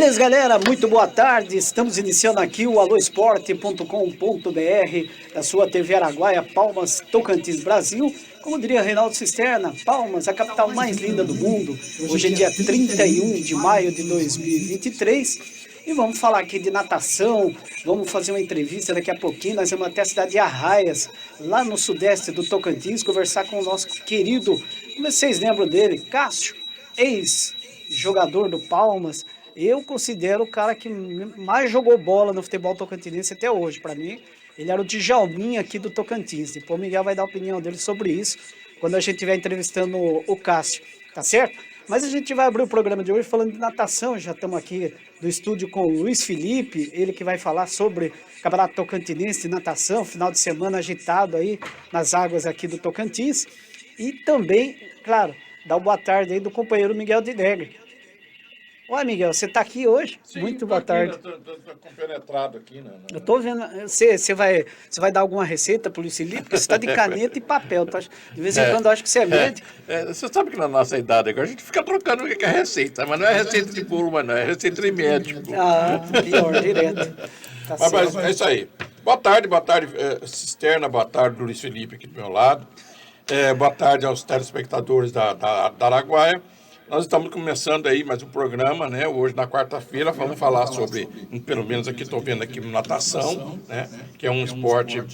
Beleza, galera? Muito boa tarde. Estamos iniciando aqui o aloesporte.com.br da sua TV Araguaia, Palmas, Tocantins, Brasil. Como diria Reinaldo Cisterna, Palmas, a capital mais linda do mundo. Hoje é dia 31 de maio de 2023 e vamos falar aqui de natação. Vamos fazer uma entrevista daqui a pouquinho. Nós vamos até a cidade de Arraias, lá no sudeste do Tocantins, conversar com o nosso querido, vocês lembram dele, Cássio, ex-jogador do Palmas. Eu considero o cara que mais jogou bola no futebol tocantinense até hoje. Para mim, ele era o Djalminha aqui do Tocantins. Depois o Miguel vai dar a opinião dele sobre isso quando a gente estiver entrevistando o Cássio, tá certo? Mas a gente vai abrir o programa de hoje falando de natação. Já estamos aqui do estúdio com o Luiz Felipe, ele que vai falar sobre o Campeonato Tocantinense de natação, final de semana agitado aí nas águas aqui do Tocantins. E também, claro, dar uma boa tarde aí do companheiro Miguel Dinegre. Oi, Miguel, você está aqui hoje? Sim, muito boa tarde. Estou compenetrado aqui, né? Eu estou vendo, você vai dar alguma receita para o Luiz Felipe? Porque você está de caneta e papel, tá? De vez em quando eu acho que você é médico. Você sabe que na nossa idade agora a gente fica trocando o que é receita, mas não é receita de bolo, mas não é receita de médico. Ah, pior, direto. Tá Mas é isso aí. Boa tarde, Cisterna, boa tarde, Luiz Felipe aqui do meu lado. Boa tarde aos telespectadores da Araguaia. Nós estamos começando aí mais um programa, né? Hoje, na quarta-feira, vamos falar sobre, pelo menos aqui estou vendo aqui, natação, né? Que é um esporte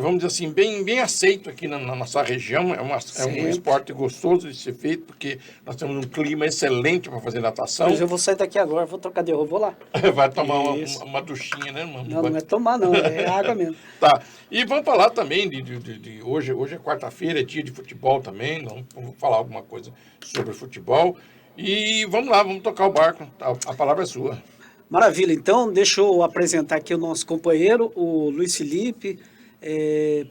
vamos dizer assim, bem aceito aqui na nossa região. É um esporte gostoso de ser feito, porque nós temos um clima excelente para fazer natação. Mas eu vou sair daqui agora, vou trocar de roupa, vou lá. Vai tomar uma duchinha, né? Não é tomar não, é água mesmo. Tá, e vamos falar também de hoje é quarta-feira, é dia de futebol também, vamos falar alguma coisa sobre futebol. E vamos lá, vamos tocar o barco, a palavra é sua. Maravilha, então deixa eu apresentar aqui o nosso companheiro, o Luiz Felipe.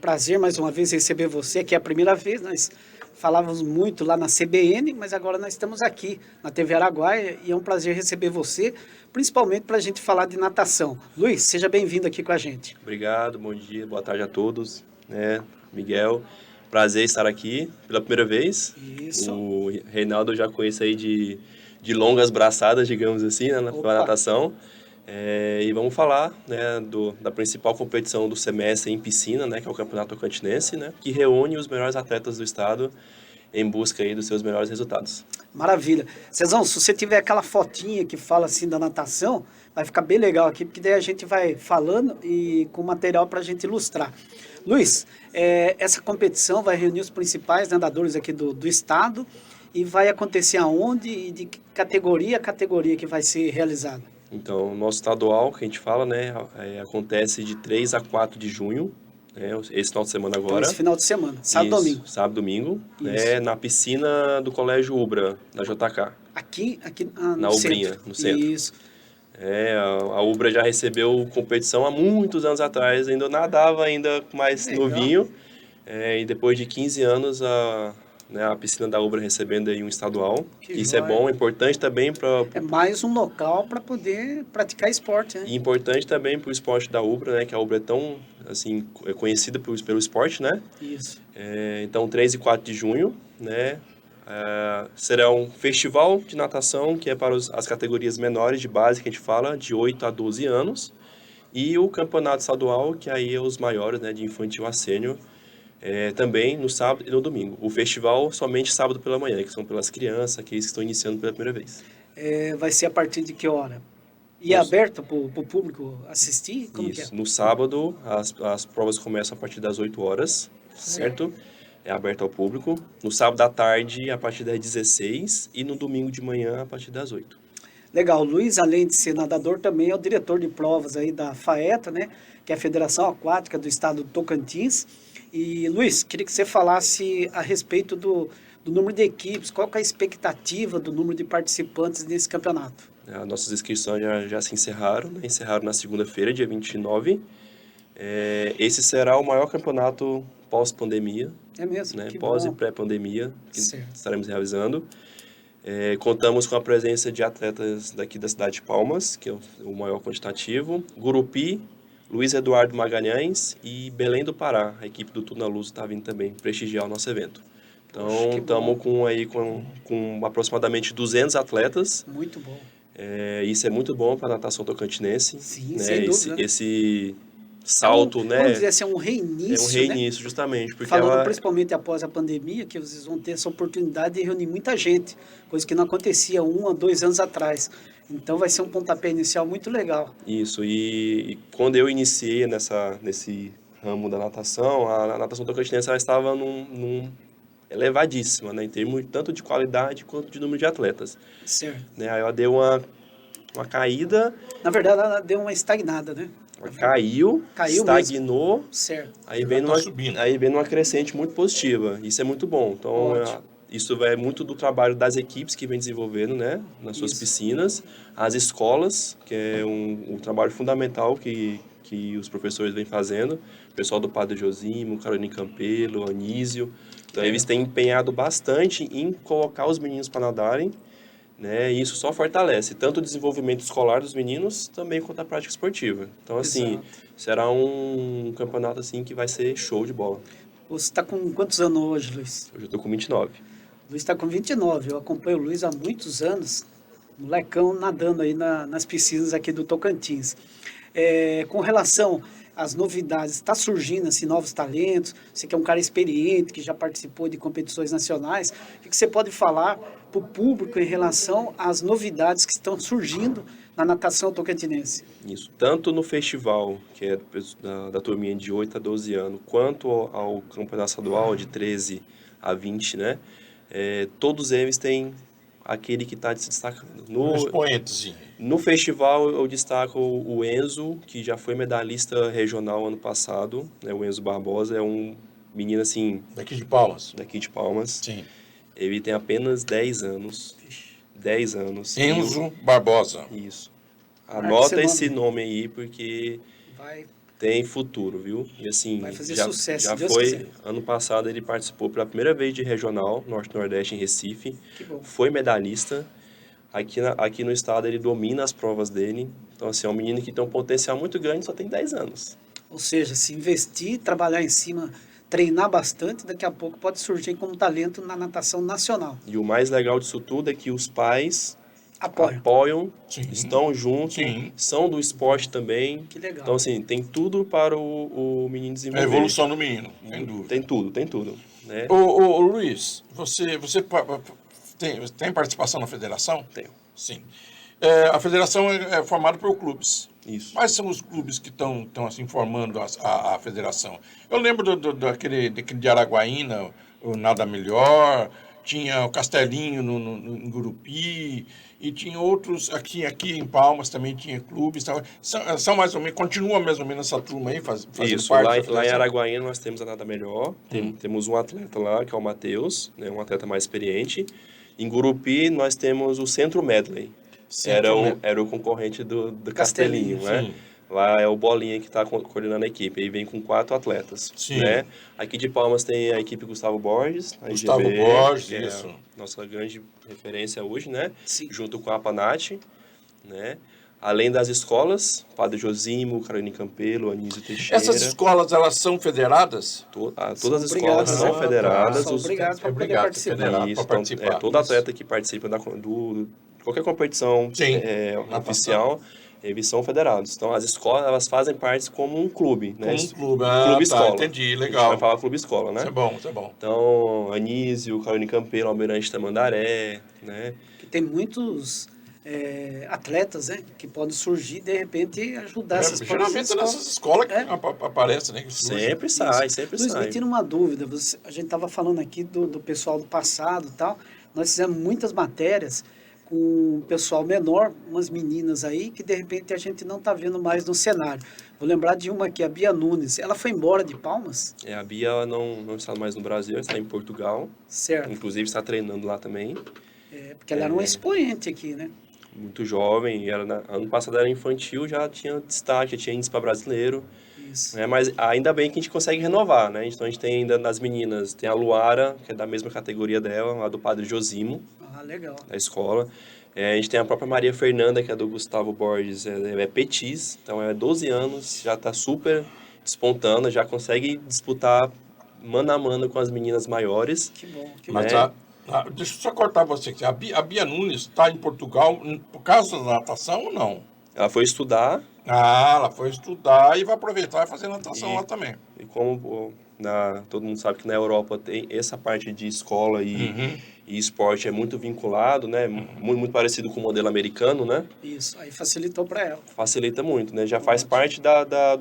Prazer mais uma vez receber você, que é a primeira vez, nós falávamos muito lá na CBN, mas agora nós estamos aqui na TV Araguaia e é um prazer receber você, principalmente para a gente falar de natação. Luiz, seja bem-vindo aqui com a gente. Obrigado, bom dia, boa tarde a todos, Miguel, prazer estar aqui pela primeira vez. Isso. O Reinaldo eu já conheço aí de longas braçadas, digamos assim, na natação. E vamos falar, né, da principal competição do semestre em piscina, né, que é o Campeonato Tocantinense, né, que reúne os melhores atletas do estado em busca aí dos seus melhores resultados. Maravilha. Cezão, se você tiver aquela fotinha que fala assim da natação, vai ficar bem legal aqui, porque daí a gente vai falando e com material para a gente ilustrar. Luiz, essa competição vai reunir os principais nadadores aqui do estado e vai acontecer aonde e de que categoria a categoria que vai ser realizada? Então, o nosso estadual, que a gente fala, né, acontece de 3 a 4 de junho, esse final de semana agora. Então, esse final de semana, sábado e domingo. Sábado e domingo, na piscina do Colégio Ubra, na JK. Aqui na Ubrinha, no centro. Isso. A Ubra já recebeu competição há muitos anos atrás, ainda nadava ainda mais novinho. E depois de 15 anos, a piscina da Ubra recebendo aí um estadual. Isso joia. É bom, é importante também para... É mais um local para poder praticar esporte, né? E importante também para o esporte da Ubra, né? Que a Ubra é tão, assim, conhecida pelo esporte, né? Isso. Então, 3 e 4 de junho, né? Será um festival de natação que é para as categorias menores de base, que a gente fala, de 8 a 12 anos. E o campeonato estadual, que aí é os maiores, né? De infantil a sênior. Também no sábado e no domingo. O festival somente sábado pela manhã, que são pelas crianças, aqueles que estão iniciando pela primeira vez. Vai ser a partir de que hora? E é aberto para o público assistir? Como Isso. que é? No sábado, as provas começam a partir das 8 horas, certo? É aberto ao público. No sábado à tarde, a partir das 16 e no domingo de manhã, a partir das 8. Legal. O Luiz, além de ser nadador, também é o diretor de provas aí da FAETA, né? Que é a Federação Aquática do Estado do Tocantins. E, Luiz, queria que você falasse a respeito do número de equipes, qual que é a expectativa do número de participantes nesse campeonato? As nossas inscrições já se encerraram, né? Encerraram na segunda-feira, dia 29. Esse será o maior campeonato pós-pandemia. É mesmo? Né? Que Pós bom. e pré-pandemia, que Certo. estaremos realizando. Contamos com a presença de atletas daqui da cidade de Palmas, que é o maior quantitativo, Gurupi, Luiz Eduardo Magalhães e Belém do Pará. A equipe do Tudo na Luz está vindo também prestigiar o nosso evento. Então, estamos com aproximadamente 200 atletas. Muito bom. Isso é muito bom para a natação tocantinense. Sim, né? sem dúvida. Esse salto, né? Vamos dizer assim, é um reinício, É um reinício, justamente. Porque falando principalmente após a pandemia, que vocês vão ter essa oportunidade de reunir muita gente, coisa que não acontecia 1 a 2 anos atrás. Então vai ser um pontapé inicial muito legal. Isso, e quando eu iniciei nesse ramo da natação, a natação tocantinense ela estava num elevadíssima, né? Em termos tanto de qualidade quanto de número de atletas. Certo. Né? Aí ela deu uma caída. Na verdade, ela deu uma estagnada, né? Caiu estagnou, mesmo. Certo. aí vem numa crescente muito positiva. Isso é muito bom. Então, isso é muito do trabalho das equipes que vem desenvolvendo, né, nas suas piscinas, as escolas, que é um trabalho fundamental que os professores vêm fazendo, o pessoal do Padre Josimo, Carolina Campelo, Anísio. Então, eles têm empenhado bastante em colocar os meninos para nadarem, né? E isso só fortalece tanto o desenvolvimento escolar dos meninos, também quanto a prática esportiva. Então, assim, será um campeonato assim que vai ser show de bola. Você está com quantos anos hoje, Luiz? Hoje eu estou com 29. Luiz está com 29. Eu acompanho o Luiz há muitos anos, molecão nadando aí nas piscinas aqui do Tocantins. Com relação às novidades, está surgindo assim, novos talentos, você que é um cara experiente, que já participou de competições nacionais, o que você pode falar para o público em relação às novidades que estão surgindo na natação tocantinense? Isso, tanto no festival, que é da turminha de 8 a 12 anos, quanto ao campeonato estadual de 13 a 20, né? Todos eles têm aquele que está se destacando. No festival eu destaco o Enzo, que já foi medalhista regional ano passado, né? O Enzo Barbosa é um menino assim... Daqui de Palmas. Sim. Ele tem apenas 10 anos. 10 anos. Enzo Barbosa. Isso. Anota esse nome aí, porque tem futuro, viu? E assim, vai fazer sucesso, já Deus foi, quiser. Ano passado ele participou pela primeira vez de regional, Norte-Nordeste em Recife. Que bom. Foi medalhista. Aqui no estado ele domina as provas dele. Então, assim, é um menino que tem um potencial muito grande, só tem 10 anos. Ou seja, se investir, trabalhar em cima, treinar bastante, daqui a pouco pode surgir como talento na natação nacional. E o mais legal disso tudo é que os pais apoiam, estão juntos, são do esporte também. Que legal. Então, assim, tem tudo para o menino desenvolver. A evolução do menino, sem dúvida. Tem tudo. Né? Ô Luiz, você tem participação na federação? Tenho. Sim. A federação é formada por clubes. Isso. Quais são os clubes que estão assim, formando a federação? Eu lembro daquele de Araguaína, o Nada Melhor, tinha o Castelinho em Gurupi, e tinha outros, aqui em Palmas também tinha clubes. São mais ou menos, continua mais ou menos essa turma aí fazendo Isso, parte lá em Araguaína nós temos a Nada Melhor, temos um atleta lá, que é o Matheus, né, um atleta mais experiente. Em Gurupi nós temos o Centro Medley. Era o concorrente do Castelinho, né? Sim. Lá é o Bolinha que está coordenando a equipe. Aí vem com 4 atletas. Sim. Né? Aqui de Palmas tem a equipe Gustavo Borges. A Gustavo IGB, Borges, que é isso. Nossa grande referência hoje, né? Sim. Junto com a Panat, né? Além das escolas, Padre Josimo, Carolina Campelo, Anísio Teixeira. Essas escolas, elas são federadas? Todas as escolas são federadas. São obrigados para poder participar. Isso, então, todo atleta que participa de qualquer competição oficial, eles são federados. Então, as escolas, elas fazem parte como um clube, né? Como um clube. Clube-escola. Entendi, legal. A gente vai falar clube-escola, né? Isso é bom. Então, Anísio, Carolina Campelo, Almirante Tamandaré, né? Que tem muitos atletas, né? Que podem surgir, de repente, ajudar essas geralmente nessas escolas que aparecem, né? Sempre sai. Luiz, me tira uma dúvida. A gente estava falando aqui do pessoal do passado e tal. Nós fizemos muitas matérias com um pessoal menor, umas meninas aí, que de repente a gente não está vendo mais no cenário. Vou lembrar de uma aqui, a Bia Nunes. Ela foi embora de Palmas? A Bia não está mais no Brasil, ela está em Portugal. Certo. Inclusive está treinando lá também. Porque ela era uma expoente aqui, né? Muito jovem, ano passado era infantil, já tinha destaque, já tinha índice para brasileiro. Isso. Né? Mas ainda bem que a gente consegue renovar, né? Então a gente tem ainda nas meninas, tem a Luara, que é da mesma categoria dela, a do Padre Josimo. Ah, legal. Da escola. A gente tem a própria Maria Fernanda, que é do Gustavo Borges, é petis, então é 12 anos, já está super despontando, já consegue disputar mano a mano com as meninas maiores. Que bom, que Mas né? deixa eu só cortar você aqui. A Bia Nunes está em Portugal por causa da natação ou não? Ela foi estudar Ela foi estudar e vai aproveitar e fazer natação lá também. e como pô, todo mundo sabe que na Europa tem essa parte de escola e esporte é muito vinculado, né? Muito parecido com o modelo americano, né? Isso, aí facilitou para ela. Facilita muito, né? Já faz parte do Da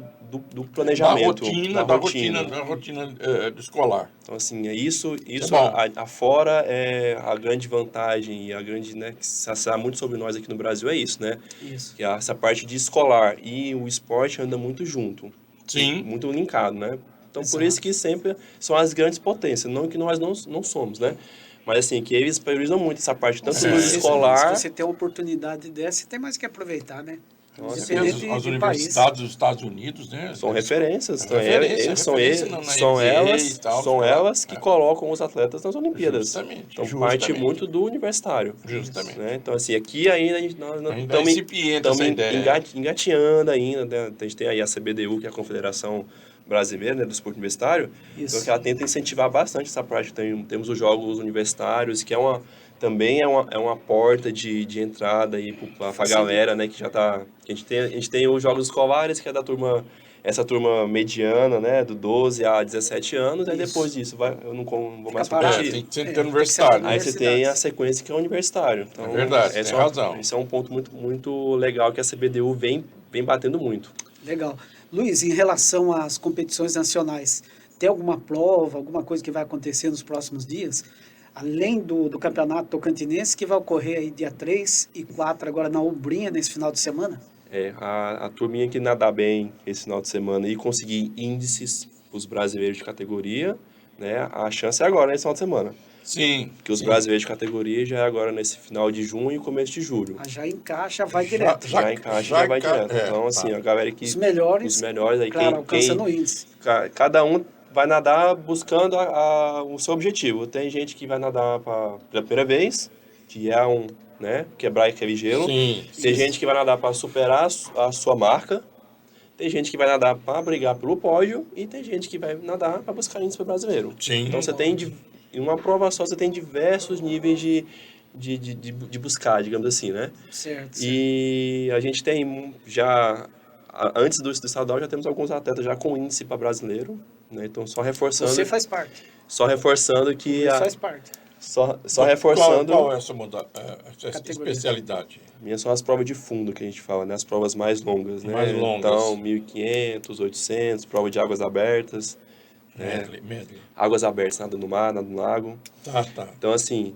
planejamento, rotina escolar. Então, assim, isso bom. afora é a grande vantagem e a grande, né, que se dá muito sobre nós aqui no Brasil é isso, né? Isso. Que essa parte de escolar e o esporte anda muito junto. Sim. Muito linkado, né? Então, por Exato. isso que sempre são as grandes potências, não que nós não somos, né? Mas, assim, que eles priorizam muito essa parte, tanto do escolar... Se você tem uma oportunidade dessa, você tem mais que aproveitar, né? Nossa, Independente As de universidades dos Estados Unidos, né? São referências, É então referência são na NBA elas, e tal, são tá? elas que colocam os atletas nas Olimpíadas. Justamente, Então justamente. parte muito do universitário. Justamente. Né? Então assim, aqui ainda nós Ainda é estamos incipiente essa ideia. engateando ainda, né? A gente tem aí a CBDU, que é a Confederação Brasileira, né, do Esporte Universitário, Isso. então que ela tenta incentivar bastante essa parte. Temos os jogos universitários, que também é uma porta de entrada aí para a galera, né, que já tá... A gente tem os jogos escolares, que é da turma... Essa turma mediana, né, do 12 a 17 anos, aí depois disso, eu não vou mais parado. competir. Tem que ser tem que ser universitário. na Aí você tem a sequência que é universitário. Então, É verdade, tem razão. Esse é um ponto muito, muito legal que a CBDU vem batendo muito. Legal. Luiz, em relação às competições nacionais, tem alguma prova, alguma coisa que vai acontecer nos próximos dias? Além do Campeonato Tocantinense, que vai ocorrer aí dia 3 e 4, agora na Umbrinha, nesse final de semana? A turminha que nadar bem esse final de semana e conseguir índices para os brasileiros de categoria, né? A chance é agora, nesse final de semana. Sim. Porque os sim. brasileiros de categoria já é agora nesse final de junho e começo de julho. Já encaixa, vai direto. Já encaixa, já vai direto. Então, assim, a galera que... Os melhores aí, claro, alcançando o índice. Cada um vai nadar buscando o seu objetivo. Tem gente que vai nadar pela primeira vez, que é né, quebrar aquele gelo. Sim. Tem gente que vai nadar para superar a sua marca. Tem gente que vai nadar para brigar pelo pódio. E tem gente que vai nadar para buscar índice para o brasileiro. Sim. Então, em uma prova só, você tem diversos níveis de buscar, digamos assim, né? Certo. E a gente tem já... Antes do estadual, já temos alguns atletas já com índice para brasileiro, né? Então, só reforçando... Você faz parte. Só reforçando que... Você faz parte. Só reforçando... Qual é essa especialidade? Minhas são as provas de fundo que a gente fala, né? As provas mais longas, né? Mais longas. Então, 1.500, 800, prova de águas abertas. Medley. Águas abertas, nada no mar, nada no lago. Tá. Então, assim...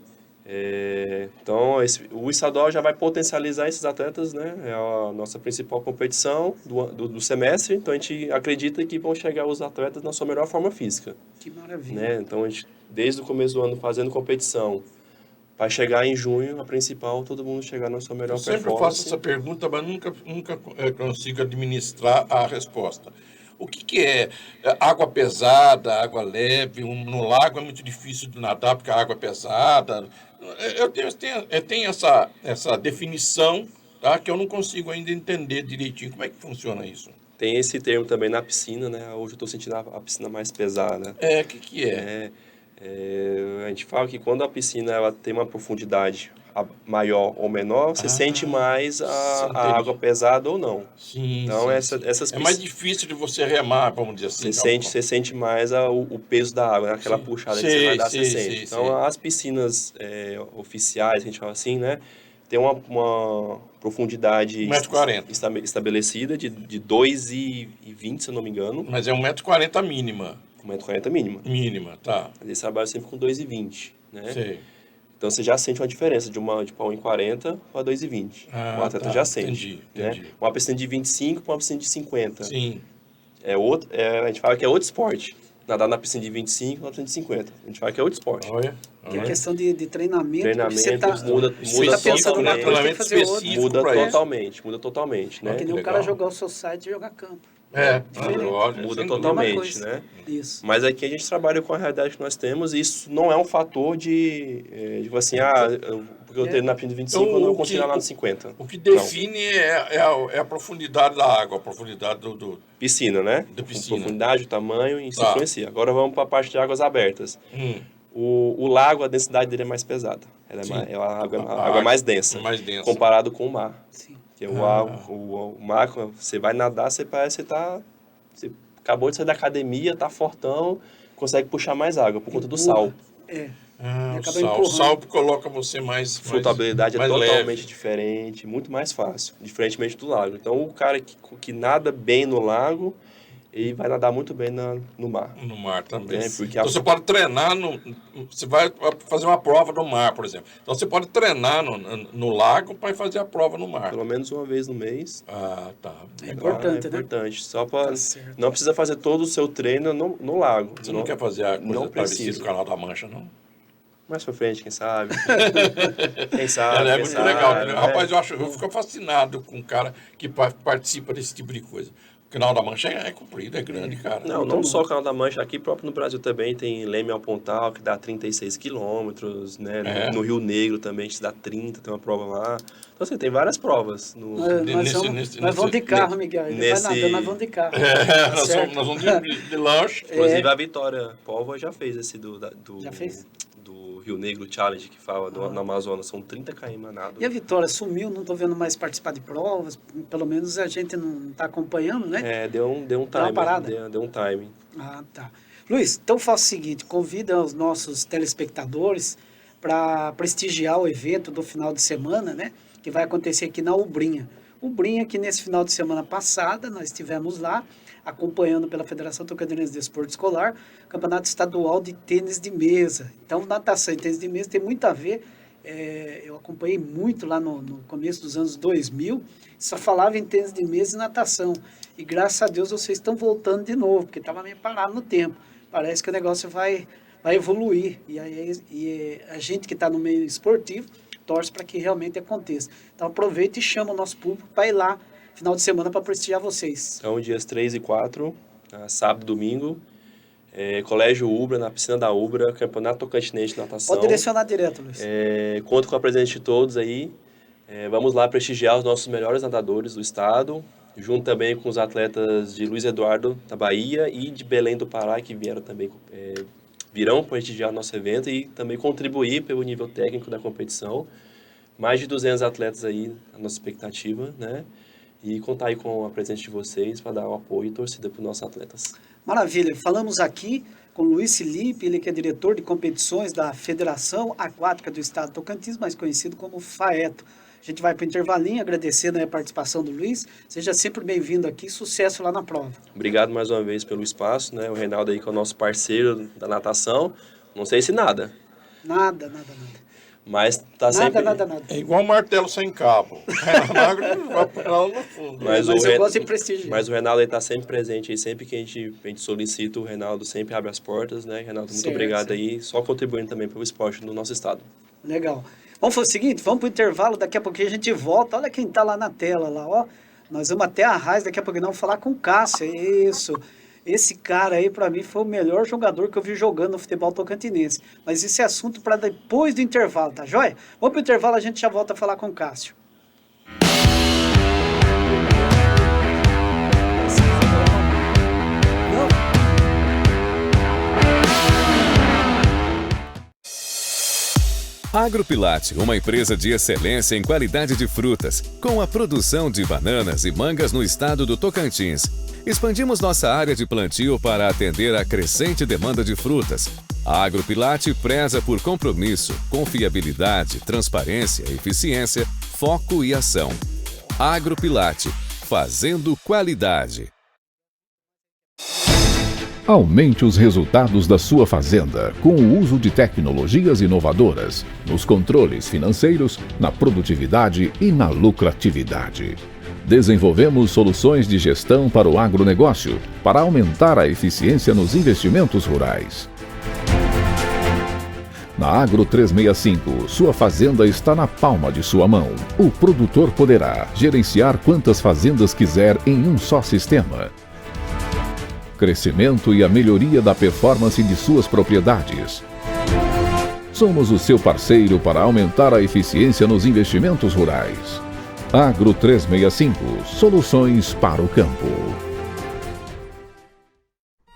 o estadual já vai potencializar esses atletas, né? É a nossa principal competição do semestre. Então, a gente acredita que vão chegar os atletas na sua melhor forma física. Que maravilha. Né? Então, a gente, desde o começo do ano, fazendo competição, para chegar em junho, a principal, todo mundo chegar na sua melhor Eu sempre performance. faço essa pergunta, mas nunca consigo administrar a resposta. O que é água pesada, água leve? No lago é muito difícil de nadar porque a água é pesada. Eu tenho essa definição, tá, que eu não consigo ainda entender direitinho. Como é que funciona isso? Tem esse termo também na piscina, né? Hoje eu estou sentindo a piscina mais pesada. O que é? A gente fala que quando a piscina ela tem uma profundidade maior ou menor, você sente mais a água pesada ou não. Sim, então, sim. essas É mais difícil de você remar, vamos dizer assim. Você sente mais o peso da água, né? Aquela puxada que você vai dar, você sente. Então, as piscinas oficiais, a gente fala assim, né? Tem uma profundidade 1,40 m estabelecida de 2,20 m, se eu não me engano. Mas é 1,40 m mínima. 1,40 m mínima. Mínima, tá. Eles trabalham sempre com 2,20, né? Sei. Então você já sente uma diferença de 1,40 para 2,20. O atleta já sente. Entendi. Né? Uma piscina de 25 para uma piscina de 50. Sim. A gente fala que é outro esporte. Nadar na piscina de 25 na piscina de 50. A gente fala que é outro esporte. Olha. Que é questão de treinamento. Treinamento Muda pensando numa coisa, tem que fazer outra. Muda totalmente, né? É que nem o cara jogar o seu site e jogar campo. lógico, muda sem totalmente, coisa. né? Isso. Mas aqui a gente trabalha com a realidade que nós temos e isso não é um fator de tipo assim, porque eu treino na piscina de 25, Então, eu não o consigo que- ir lá no 50. O que define é a profundidade da água, a profundidade do... Piscina, né? Da piscina. Profundidade, o tamanho, isso Tá. influencia. Agora vamos para a parte de águas abertas. O lago, a densidade dele é mais pesada. Ela é, Sim. a água A é mais densa, mais densa. comparado com o mar. Sim. Porque o mar, quando você vai nadar, você parece que você acabou de sair da academia, tá fortão, consegue puxar mais água por conta do sal. É. O acaba sal. O empurrando. sal coloca você mais Flutuabilidade mais é totalmente leve. diferente, muito mais fácil, diferentemente do lago. Então, o cara que nada bem no lago, ele vai nadar muito bem no mar. No mar também. Porque Então você pode treinar, você vai fazer uma prova no mar, por exemplo. Então você pode treinar no lago para fazer a prova no mar. Pelo menos uma vez no mês. Ah, tá. É importante, É né? importante. Só para Tá certo. não precisa fazer todo o seu treino no lago. Você não quer fazer a coisa não parecida precisa. com o Canal da Mancha, não? Mais pra frente, quem sabe? Quem sabe? É quem muito sabe, legal. né? Rapaz, eu fico fascinado com um cara que participa desse tipo de coisa. O Canal da Mancha é comprido, é grande, cara. Não só o Canal da Mancha, aqui próprio no Brasil também tem Leme ao Pontal, que dá 36 quilômetros, né? É. No Rio Negro também, que dá 30, tem uma prova lá. Então, assim, tem várias provas. Nós vamos de carro, Miguel. Ele vai nadando, nós vamos de carro. Tá nós certo. vamos de lanche. Inclusive, a Vitória Póvoa já fez esse Já fez? do Rio Negro Challenge, que fala no Amazonas. São 30 km nado. E a Vitória sumiu, não estou vendo mais participar de provas, pelo menos a gente não está acompanhando, né? Deu um Deu uma time. parada? Deu um time. Ah, tá. Luiz, então faça o seguinte, convida os nossos telespectadores para prestigiar o evento do final de semana, né? Que vai acontecer aqui na Ubrinha. Ubrinha, que nesse final de semana passada, nós estivemos lá, acompanhando pela Federação Tocantinense de Esporte Escolar, Campeonato Estadual de Tênis de Mesa. Então, natação e tênis de mesa tem muito a ver. Eu acompanhei muito lá no começo dos anos 2000, só falava em tênis de mesa e natação. E graças a Deus vocês estão voltando de novo, porque estava meio parado no tempo. Parece que o negócio vai evoluir. E a gente que está no meio esportivo torce para que realmente aconteça. Então aproveita e chama o nosso público para ir lá final de semana para prestigiar vocês. Então, dias 3 e 4, sábado e domingo, Colégio Ubra, na piscina da Ubra, Campeonato Tocantinense de Natação. Pode direcionar direto, Luiz. Conto com a presença de todos aí. Vamos lá prestigiar os nossos melhores nadadores do estado, junto também com os atletas de Luiz Eduardo, da Bahia, e de Belém do Pará, que vieram também, virão prestigiar o nosso evento e também contribuir pelo nível técnico da competição. Mais de 200 atletas aí, a nossa expectativa, né? E contar aí com a presença de vocês para dar o apoio e torcida para os nossos atletas. Maravilha. Falamos aqui com o Luiz Felipe, ele que é diretor de competições da Federação Aquática do Estado de Tocantins, mais conhecido como FAETO. A gente vai para o intervalinho, agradecendo a participação do Luiz. Seja sempre bem-vindo aqui, sucesso lá na prova. Obrigado mais uma vez pelo espaço, né? O Reinaldo aí que é o nosso parceiro da natação. Não sei se nada. Nada. Mas tá sempre... Nada. É igual um martelo sem cabo. No fundo. Mas eu gosto de prestígio. Mas o Reinaldo está sempre presente aí, sempre que a gente solicita, o Reinaldo sempre abre as portas, né? Reinaldo, muito obrigado aí, só contribuindo também pelo esporte no nosso estado. Legal. Vamos fazer o seguinte, vamos para o intervalo, daqui a pouquinho a gente volta. Olha quem está lá na tela, lá, ó. Nós vamos até a Raiz, daqui a pouquinho vamos falar com o Cássio, isso. Esse cara aí, para mim, foi o melhor jogador que eu vi jogando no futebol tocantinense. Mas esse é assunto para depois do intervalo, tá joia? Vamos para o intervalo, a gente já volta a falar com o Cássio. Agropilate, uma empresa de excelência em qualidade de frutas, com a produção de bananas e mangas no estado do Tocantins. Expandimos nossa área de plantio para atender a crescente demanda de frutas. A Agropilate preza por compromisso, confiabilidade, transparência, eficiência, foco e ação. Agropilate, fazendo qualidade. Aumente os resultados da sua fazenda com o uso de tecnologias inovadoras nos controles financeiros, na produtividade e na lucratividade. Desenvolvemos soluções de gestão para o agronegócio, para aumentar a eficiência nos investimentos rurais. Na Agro 365, sua fazenda está na palma de sua mão. O produtor poderá gerenciar quantas fazendas quiser em um só sistema. crescimento e a melhoria da performance de suas propriedades. Somos o seu parceiro para aumentar a eficiência nos investimentos rurais. Agro 365, soluções para o campo.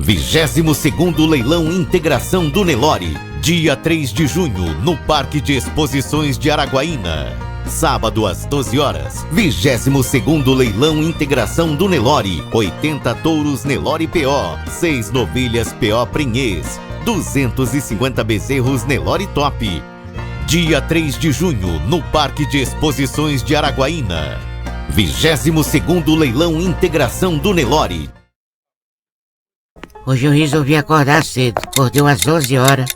22º Leilão Integração do Nelore, dia 3 de junho, no Parque de Exposições de Araguaína. Sábado às 12 horas, 22º Leilão Integração do Nelore, 80 touros Nelore PO, 6 novilhas PO Prinhês, 250 bezerros Nelore Top. Dia 3 de junho, no Parque de Exposições de Araguaína. 22º Leilão Integração do Nelore. Hoje eu resolvi acordar cedo, acordei umas 11 horas,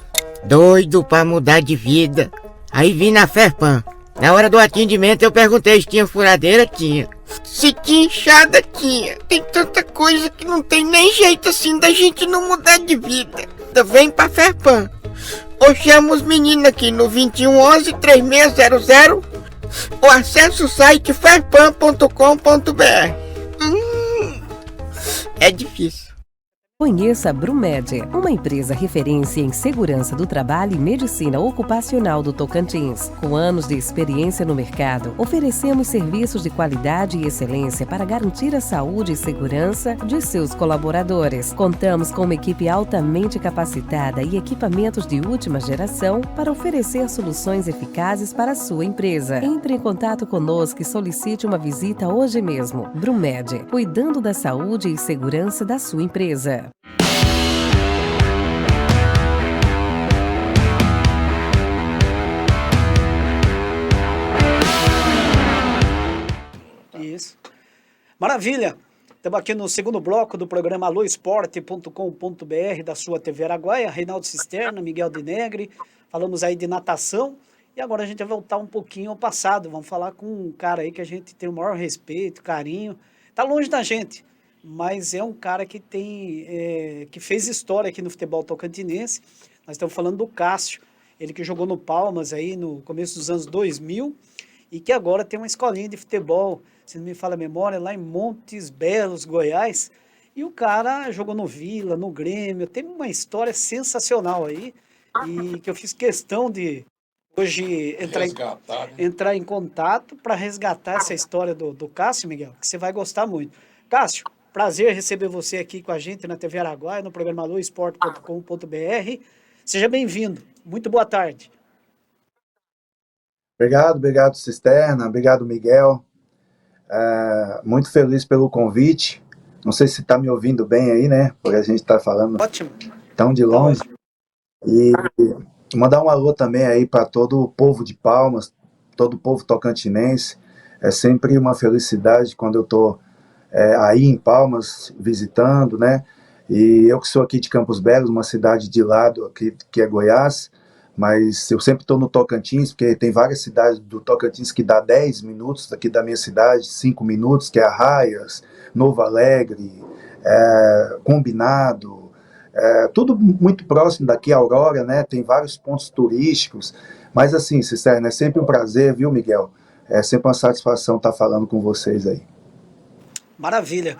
doido pra mudar de vida. Aí vim na Ferpan. Na hora do atendimento eu perguntei se tinha furadeira, tinha. Se tinha enxada, tinha. Tem tanta coisa que não tem nem jeito assim da gente não mudar de vida. Então vem pra Ferpan. Ou chama os meninos aqui no 2111-3600 ou acessa o site ferpan.com.br. É difícil. Conheça a Brumed, uma empresa referência em segurança do trabalho e medicina ocupacional do Tocantins. Com anos de experiência no mercado, oferecemos serviços de qualidade e excelência para garantir a saúde e segurança de seus colaboradores. Contamos com uma equipe altamente capacitada e equipamentos de última geração para oferecer soluções eficazes para a sua empresa. Entre em contato conosco e solicite uma visita hoje mesmo. Brumed, cuidando da saúde e segurança da sua empresa. Isso. Maravilha! Estamos aqui no segundo bloco do programa aloesporte.com.br da sua TV Araguaia, Reinaldo Cisterna, Miguel de Negri, falamos aí de natação e agora a gente vai voltar um pouquinho ao passado, vamos falar com um cara aí que a gente tem o maior respeito, carinho, tá longe da gente, mas é um cara que que fez história aqui no futebol tocantinense. Nós estamos falando do Cássio, ele que jogou no Palmas aí no começo dos anos 2000 e que agora tem uma escolinha de futebol, se não me falha a memória, lá em Montes Belos, Goiás, e o cara jogou no Vila, no Grêmio, tem uma história sensacional aí, e que eu fiz questão de hoje entrar em contato para resgatar essa história do Cássio, Miguel, que você vai gostar muito. Cássio, prazer receber você aqui com a gente na TV Araguaia, no programa aloesporte.com.br. Seja bem-vindo. Muito boa tarde. Obrigado, Cisterna. Obrigado, Miguel. Muito feliz pelo convite. Não sei se está me ouvindo bem aí, né? Porque a gente está falando Ótimo. Tão de longe. E mandar um alô também aí para todo o povo de Palmas, todo o povo tocantinense. É sempre uma felicidade quando eu estou aí em Palmas, visitando, né? E eu que sou aqui de Campos Belos, uma cidade de lado aqui, que é Goiás, mas eu sempre estou no Tocantins, porque tem várias cidades do Tocantins que dá 10 minutos daqui da minha cidade, 5 minutos, que é Arraias, Novo Alegre, Combinado, tudo muito próximo daqui, Aurora, né? Tem vários pontos turísticos, mas assim, Cisterna, é sempre um prazer, viu, Miguel? É sempre uma satisfação estar falando com vocês aí. Maravilha.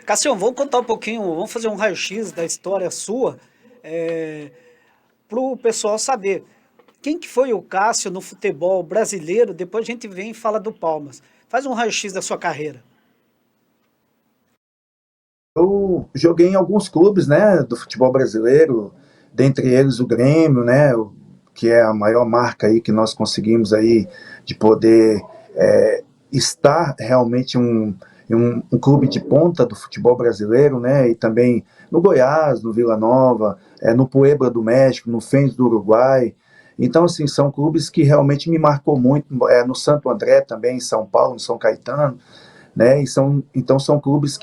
Cássio, vamos contar um pouquinho, vamos fazer um raio-x da história sua, para o pessoal saber. Quem que foi o Cássio no futebol brasileiro? Depois a gente vem e fala do Palmas. Faz um raio-x da sua carreira. Eu joguei em alguns clubes, né, do futebol brasileiro, dentre eles o Grêmio, né, que é a maior marca aí que nós conseguimos aí de poder estar realmente um clube de ponta do futebol brasileiro, né, e também no Goiás, no Vila Nova, no Puebla do México, no Fens do Uruguai. Então, assim, são clubes que realmente me marcou muito, no Santo André também, em São Paulo, em São Caetano, né, então são clubes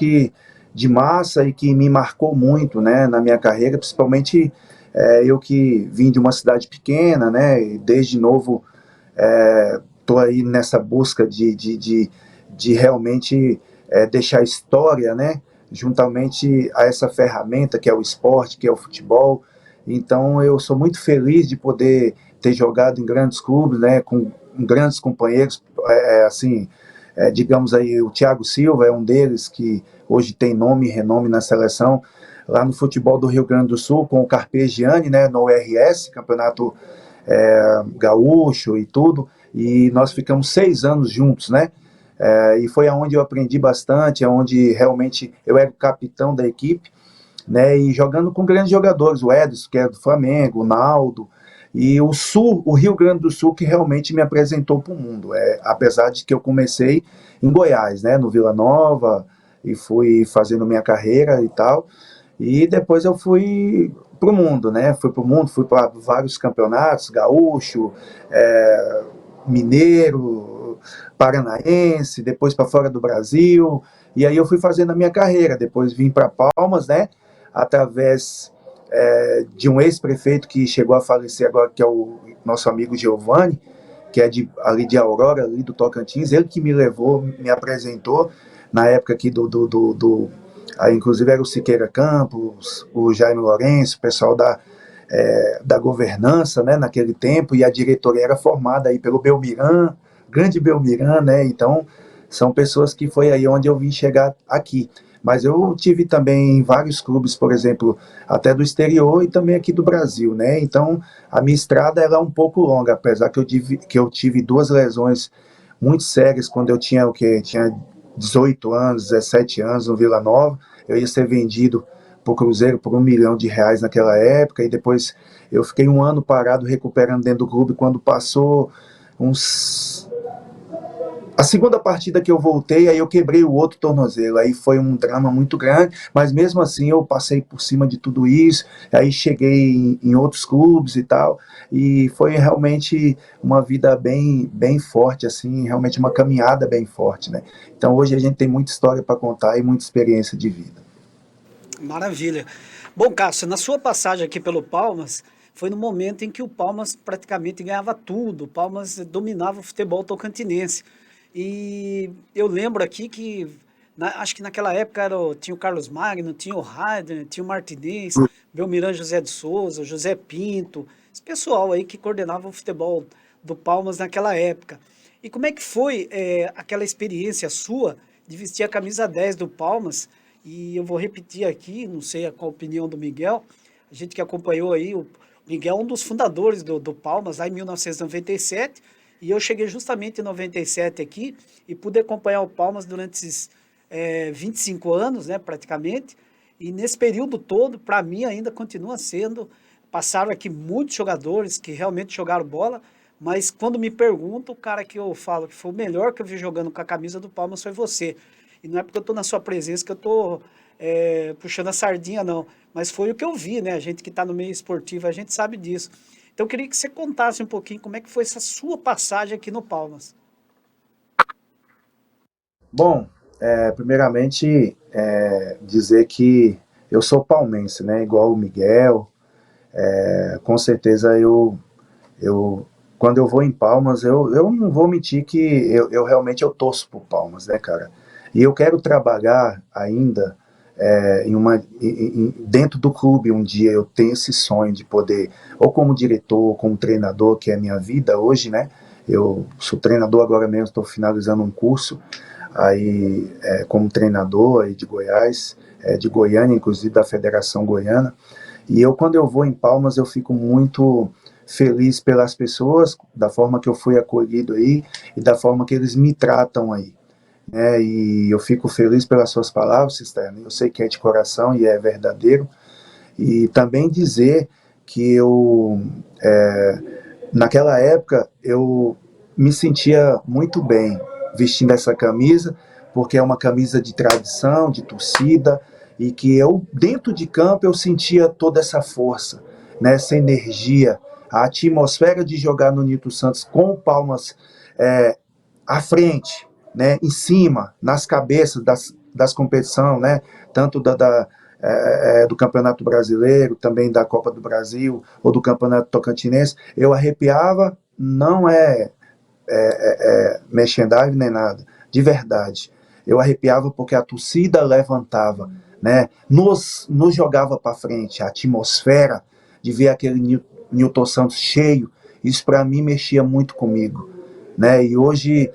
de massa e que me marcou muito, né, na minha carreira, principalmente eu que vim de uma cidade pequena, né, e desde novo estou aí nessa busca de realmente deixar história, né, juntamente a essa ferramenta que é o esporte, que é o futebol. Então eu sou muito feliz de poder ter jogado em grandes clubes, né, com grandes companheiros, digamos aí, o Thiago Silva é um deles que hoje tem nome e renome na seleção, lá no futebol do Rio Grande do Sul com o Carpegiani, né, no URS, campeonato gaúcho e tudo, e nós ficamos 6 anos juntos, né, e foi aonde eu aprendi bastante, aonde realmente eu era o capitão da equipe, né, e jogando com grandes jogadores, o Edson, que é do Flamengo, o Naldo, e o Sul, o Rio Grande do Sul, que realmente me apresentou para o mundo, apesar de que eu comecei em Goiás, né, no Vila Nova, e fui fazendo minha carreira e tal, e depois eu fui pro mundo, né, fui para vários campeonatos, gaúcho, mineiro, paranaense, depois para fora do Brasil, e aí eu fui fazendo a minha carreira, depois vim para Palmas, né, através de um ex-prefeito que chegou a falecer agora, que é o nosso amigo Giovanni, que é ali de Aurora, ali do Tocantins, ele que me levou, me apresentou, na época aqui inclusive era o Siqueira Campos, o Jaime Lourenço, o pessoal da governança, né, naquele tempo, e a diretoria era formada aí pelo Belmiran, grande Belmiran, né, então são pessoas que foi aí onde eu vim chegar aqui. Mas eu tive também vários clubes, por exemplo, até do exterior e também aqui do Brasil, né? Então, a minha estrada ela é um pouco longa, apesar que eu tive 2 lesões muito sérias quando eu tinha 18 anos, 17 anos no Vila Nova. Eu ia ser vendido para o Cruzeiro por R$1 milhão naquela época, e depois eu fiquei 1 ano parado recuperando dentro do clube. Quando passou a segunda partida que eu voltei, aí eu quebrei o outro tornozelo, aí foi um drama muito grande, mas mesmo assim eu passei por cima de tudo isso, aí cheguei em outros clubes e tal, e foi realmente uma vida bem, bem forte, assim, realmente uma caminhada bem forte, né? Então hoje a gente tem muita história para contar e muita experiência de vida. Maravilha. Bom, Cássio, na sua passagem aqui pelo Palmas, foi no momento em que o Palmas praticamente ganhava tudo, o Palmas dominava o futebol tocantinense. E eu lembro aqui que, acho que naquela época tinha o Carlos Magno, tinha o Raider, tinha o Martinez, Belmiran José de Souza, José Pinto, esse pessoal aí que coordenava o futebol do Palmas naquela época. E como é que foi aquela experiência sua de vestir a camisa 10 do Palmas? E eu vou repetir aqui, não sei qual a opinião do Miguel, a gente que acompanhou aí, o Miguel é um dos fundadores do Palmas, lá em 1997, e eu cheguei justamente em 97 aqui e pude acompanhar o Palmas durante esses 25 anos, né, praticamente. E nesse período todo, para mim, ainda continua sendo. Passaram aqui muitos jogadores que realmente jogaram bola, mas quando me perguntam, o cara que eu falo que foi o melhor que eu vi jogando com a camisa do Palmas foi você. E não é porque eu estou na sua presença que eu estou puxando a sardinha, não. Mas foi o que eu vi, né? A gente que está no meio esportivo, a gente sabe disso. Então, eu queria que você contasse um pouquinho como é que foi essa sua passagem aqui no Palmas. Bom, primeiramente, dizer que eu sou palmense, né? Igual o Miguel. Com certeza, quando eu vou em Palmas, eu não vou mentir que eu realmente torço por Palmas, né, cara? E eu quero trabalhar ainda dentro do clube um dia. Eu tenho esse sonho de poder, ou como diretor, ou como treinador, que é a minha vida hoje, né? Eu sou treinador agora mesmo, estou finalizando um curso aí como treinador aí de Goiás, de Goiânia, inclusive da Federação Goiana. E quando eu vou em Palmas, eu fico muito feliz pelas pessoas, da forma que eu fui acolhido aí e da forma que eles me tratam aí. E eu fico feliz pelas suas palavras, Cisterna. Eu sei que é de coração e é verdadeiro. E também dizer que naquela época, eu me sentia muito bem vestindo essa camisa, porque é uma camisa de tradição, de torcida, e que dentro de campo, eu sentia toda essa força, né, essa energia, a atmosfera de jogar no Nilton Santos com o Palmas à frente, né, em cima, nas cabeças das competições, né, tanto do Campeonato Brasileiro, também da Copa do Brasil, ou do Campeonato Tocantinense, eu arrepiava, não merchandising nem nada, de verdade. Eu arrepiava porque a torcida levantava, né, nos jogava para frente, a atmosfera de ver aquele Nilton Santos cheio, isso para mim mexia muito comigo, né, e hoje,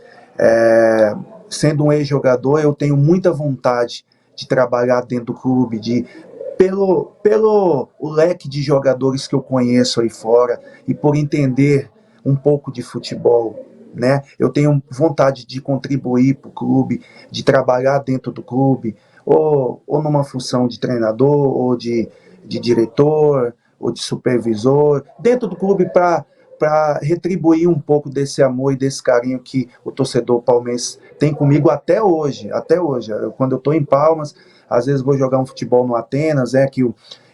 sendo um ex-jogador, eu tenho muita vontade de trabalhar dentro do clube, de pelo o leque de jogadores que eu conheço aí fora e por entender um pouco de futebol, né? Eu tenho vontade de contribuir para o clube, de trabalhar dentro do clube, ou numa função de treinador, ou de diretor, ou de supervisor, dentro do clube para retribuir um pouco desse amor e desse carinho que o torcedor palmeirense tem comigo até hoje. Até hoje. Quando eu estou em Palmas, às vezes vou jogar um futebol no Atenas,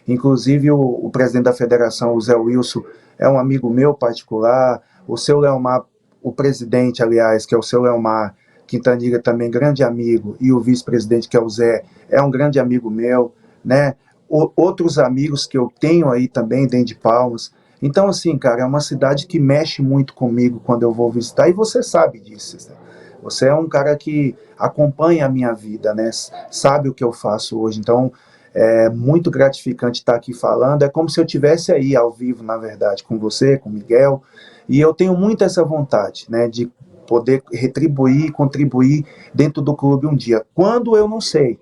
inclusive o presidente da federação, o Zé Wilson, é um amigo meu particular. O seu Leomar, o presidente, aliás, que é o seu Leomar Quintanilha, também grande amigo, e o vice-presidente, que é o Zé, é um grande amigo meu, né? Outros amigos que eu tenho aí também dentro de Palmas. Então, assim, cara, é uma cidade que mexe muito comigo quando eu vou visitar, e você sabe disso, né? Você é um cara que acompanha a minha vida, né? Sabe o que eu faço hoje. Então, é muito gratificante estar aqui falando. É como se eu estivesse aí ao vivo, na verdade, com você, com o Miguel. E eu tenho muito essa vontade, né? De poder retribuir, contribuir dentro do clube um dia. Quando eu não sei,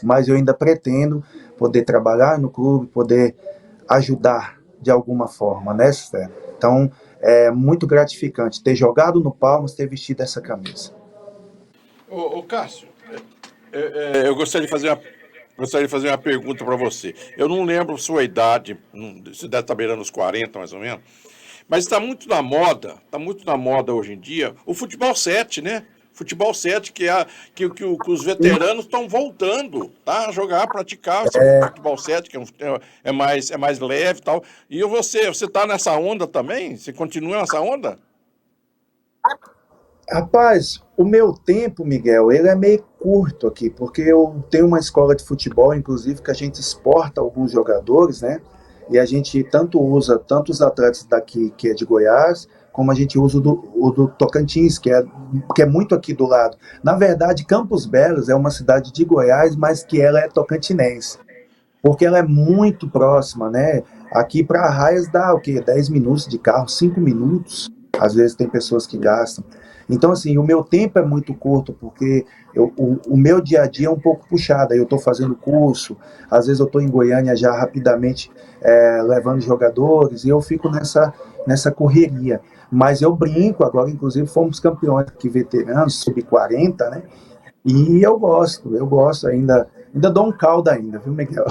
mas eu ainda pretendo poder trabalhar no clube, poder ajudar de alguma forma, né, Cé? Então, é muito gratificante ter jogado no Palmas, ter vestido essa camisa. Ô Cássio, eu gostaria de fazer uma pergunta para você. Eu não lembro sua idade, você deve estar beirando os 40, mais ou menos, mas está muito na moda hoje em dia, o futebol 7, né? Futebol 7, que os veteranos estão voltando, tá? A jogar, a praticar esse futebol 7, que é mais leve e tal. E você está nessa onda também? Você continua nessa onda? Rapaz, o meu tempo, Miguel, ele é meio curto aqui, porque eu tenho uma escola de futebol, inclusive, que a gente exporta alguns jogadores, né? E a gente tanto usa os atletas daqui, que é de Goiás, como a gente usa o do Tocantins, que é muito aqui do lado. Na verdade, Campos Belos é uma cidade de Goiás, mas que ela é tocantinense, porque ela é muito próxima, né? Aqui para Arraias dá o quê? 10 minutos de carro, 5 minutos. Às vezes tem pessoas que gastam. Então, assim, o meu tempo é muito curto, porque o meu dia a dia é um pouco puxado. Aí eu estou fazendo curso, às vezes eu estou em Goiânia já rapidamente levando jogadores, e eu fico nessa correria. Mas eu brinco, agora inclusive fomos campeões aqui veteranos, sub-40, né? E eu gosto ainda dou um caldo ainda, viu, Miguel?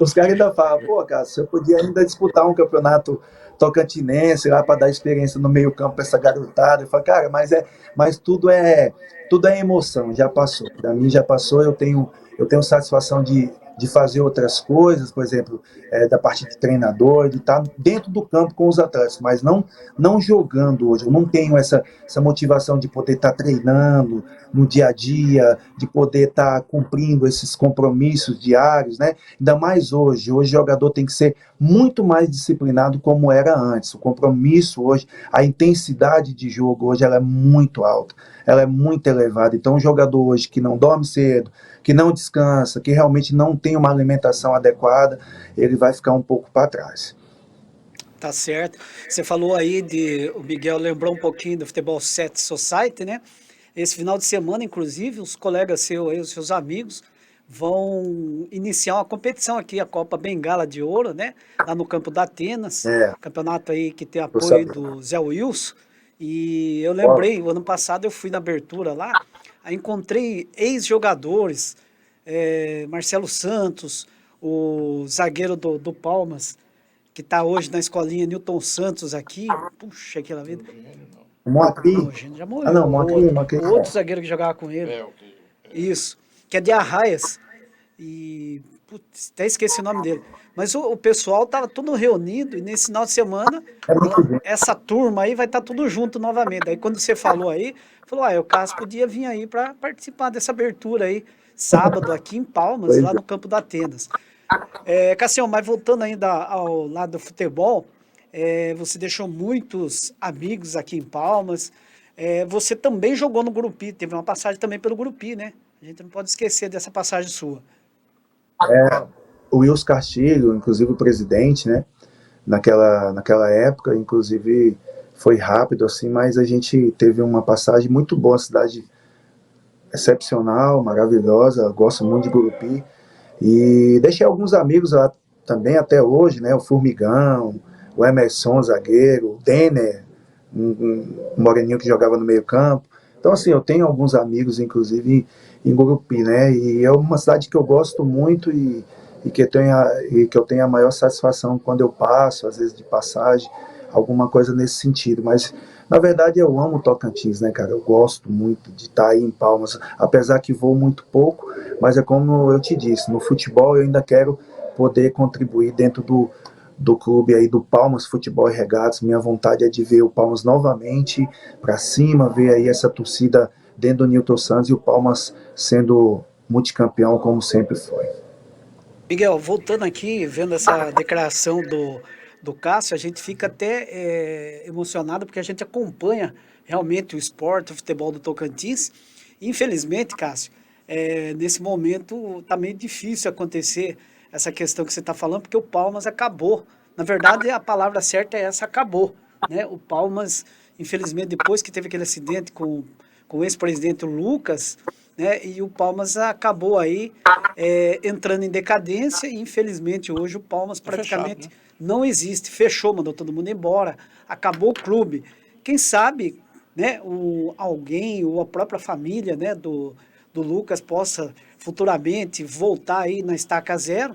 Os caras ainda falam, pô, cara, você podia ainda disputar um campeonato tocantinense lá para dar experiência no meio campo para essa garotada. Eu falo, cara, mas tudo é emoção, já passou. Para mim já passou, eu tenho satisfação de fazer outras coisas, por exemplo, da parte de treinador, de estar dentro do campo com os atletas, mas não jogando hoje. Eu não tenho essa motivação de poder estar treinando no dia a dia, de poder estar cumprindo esses compromissos diários, né? Ainda mais hoje. Hoje o jogador tem que ser muito mais disciplinado como era antes. O compromisso hoje, a intensidade de jogo hoje, ela é muito alta, ela é muito elevada. Então o jogador hoje que não dorme cedo, que não descansa, que realmente não tem uma alimentação adequada, ele vai ficar um pouco para trás. Tá certo. Você falou aí o Miguel lembrou um pouquinho do Futebol 7 Society, né? Esse final de semana, inclusive, os colegas seus aí, os seus amigos, vão iniciar uma competição aqui, a Copa Bengala de Ouro, né? Lá no campo da Atenas. Campeonato aí que tem apoio do Zé Wilson. E eu lembrei, o ano passado eu fui na abertura lá, aí encontrei ex-jogadores, Marcelo Santos, o zagueiro do Palmas, que está hoje na escolinha Newton Santos aqui. Puxa, aquela vida. Moacir. Já morreu. Moacir. Outro zagueiro que jogava com ele. Isso. Que é de Arraias. E putz, até esqueci o nome dele. Mas o pessoal estava tudo reunido e nesse final de semana, essa turma aí vai estar tudo junto novamente. Aí quando você falou aí, o Cássio podia vir aí para participar dessa abertura aí, sábado aqui em Palmas, lá no campo da Atenas. Cassião, mas voltando ainda ao lado do futebol, você deixou muitos amigos aqui em Palmas. Você também jogou no Gurupi, teve uma passagem também pelo Gurupi, né? A gente não pode esquecer dessa passagem sua. O Wilson Castilho, inclusive o presidente, né? Naquela época, inclusive foi rápido assim, mas a gente teve uma passagem muito boa, cidade excepcional, maravilhosa, gosto muito de Gurupi. E deixei alguns amigos lá também até hoje, né? O Formigão, o Emerson, zagueiro, o Denner, um moreninho que jogava no meio campo. Então, assim, eu tenho alguns amigos, inclusive, em Gurupi, né? E é uma cidade que eu gosto muito e que eu tenho a maior satisfação quando eu passo, às vezes de passagem, alguma coisa nesse sentido. Mas, na verdade, eu amo Tocantins, né, cara? Eu gosto muito de estar aí em Palmas, apesar que vou muito pouco, mas é como eu te disse, no futebol eu ainda quero poder contribuir dentro do clube aí do Palmas Futebol e Regatas. Minha vontade é de ver o Palmas novamente para cima, ver aí essa torcida dentro do Newton Santos e o Palmas sendo multicampeão como sempre foi. Miguel, voltando aqui, vendo essa declaração do Cássio, a gente fica até emocionado porque a gente acompanha realmente o esporte, o futebol do Tocantins. Infelizmente, Cássio, nesse momento está meio difícil acontecer essa questão que você está falando, porque o Palmas acabou. Na verdade, a palavra certa é essa, acabou. Né? O Palmas, infelizmente, depois que teve aquele acidente com o ex-presidente Lucas, né, e o Palmas acabou aí entrando em decadência, e infelizmente hoje o Palmas praticamente fechado, né? não existe, fechou, mandou todo mundo embora, acabou o clube. Quem sabe, né, alguém ou a própria família, né, do Lucas possa futuramente voltar aí na estaca zero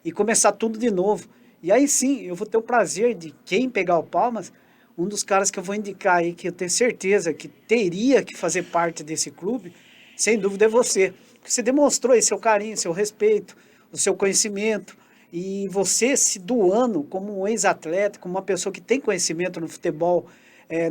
e começar tudo de novo. E aí sim, eu vou ter o prazer de quem pegar o Palmas, um dos caras que eu vou indicar aí, que eu tenho certeza que teria que fazer parte desse clube, sem dúvida é você. Porque você demonstrou aí seu carinho, seu respeito, o seu conhecimento, e você se doando como um ex-atleta, como uma pessoa que tem conhecimento no futebol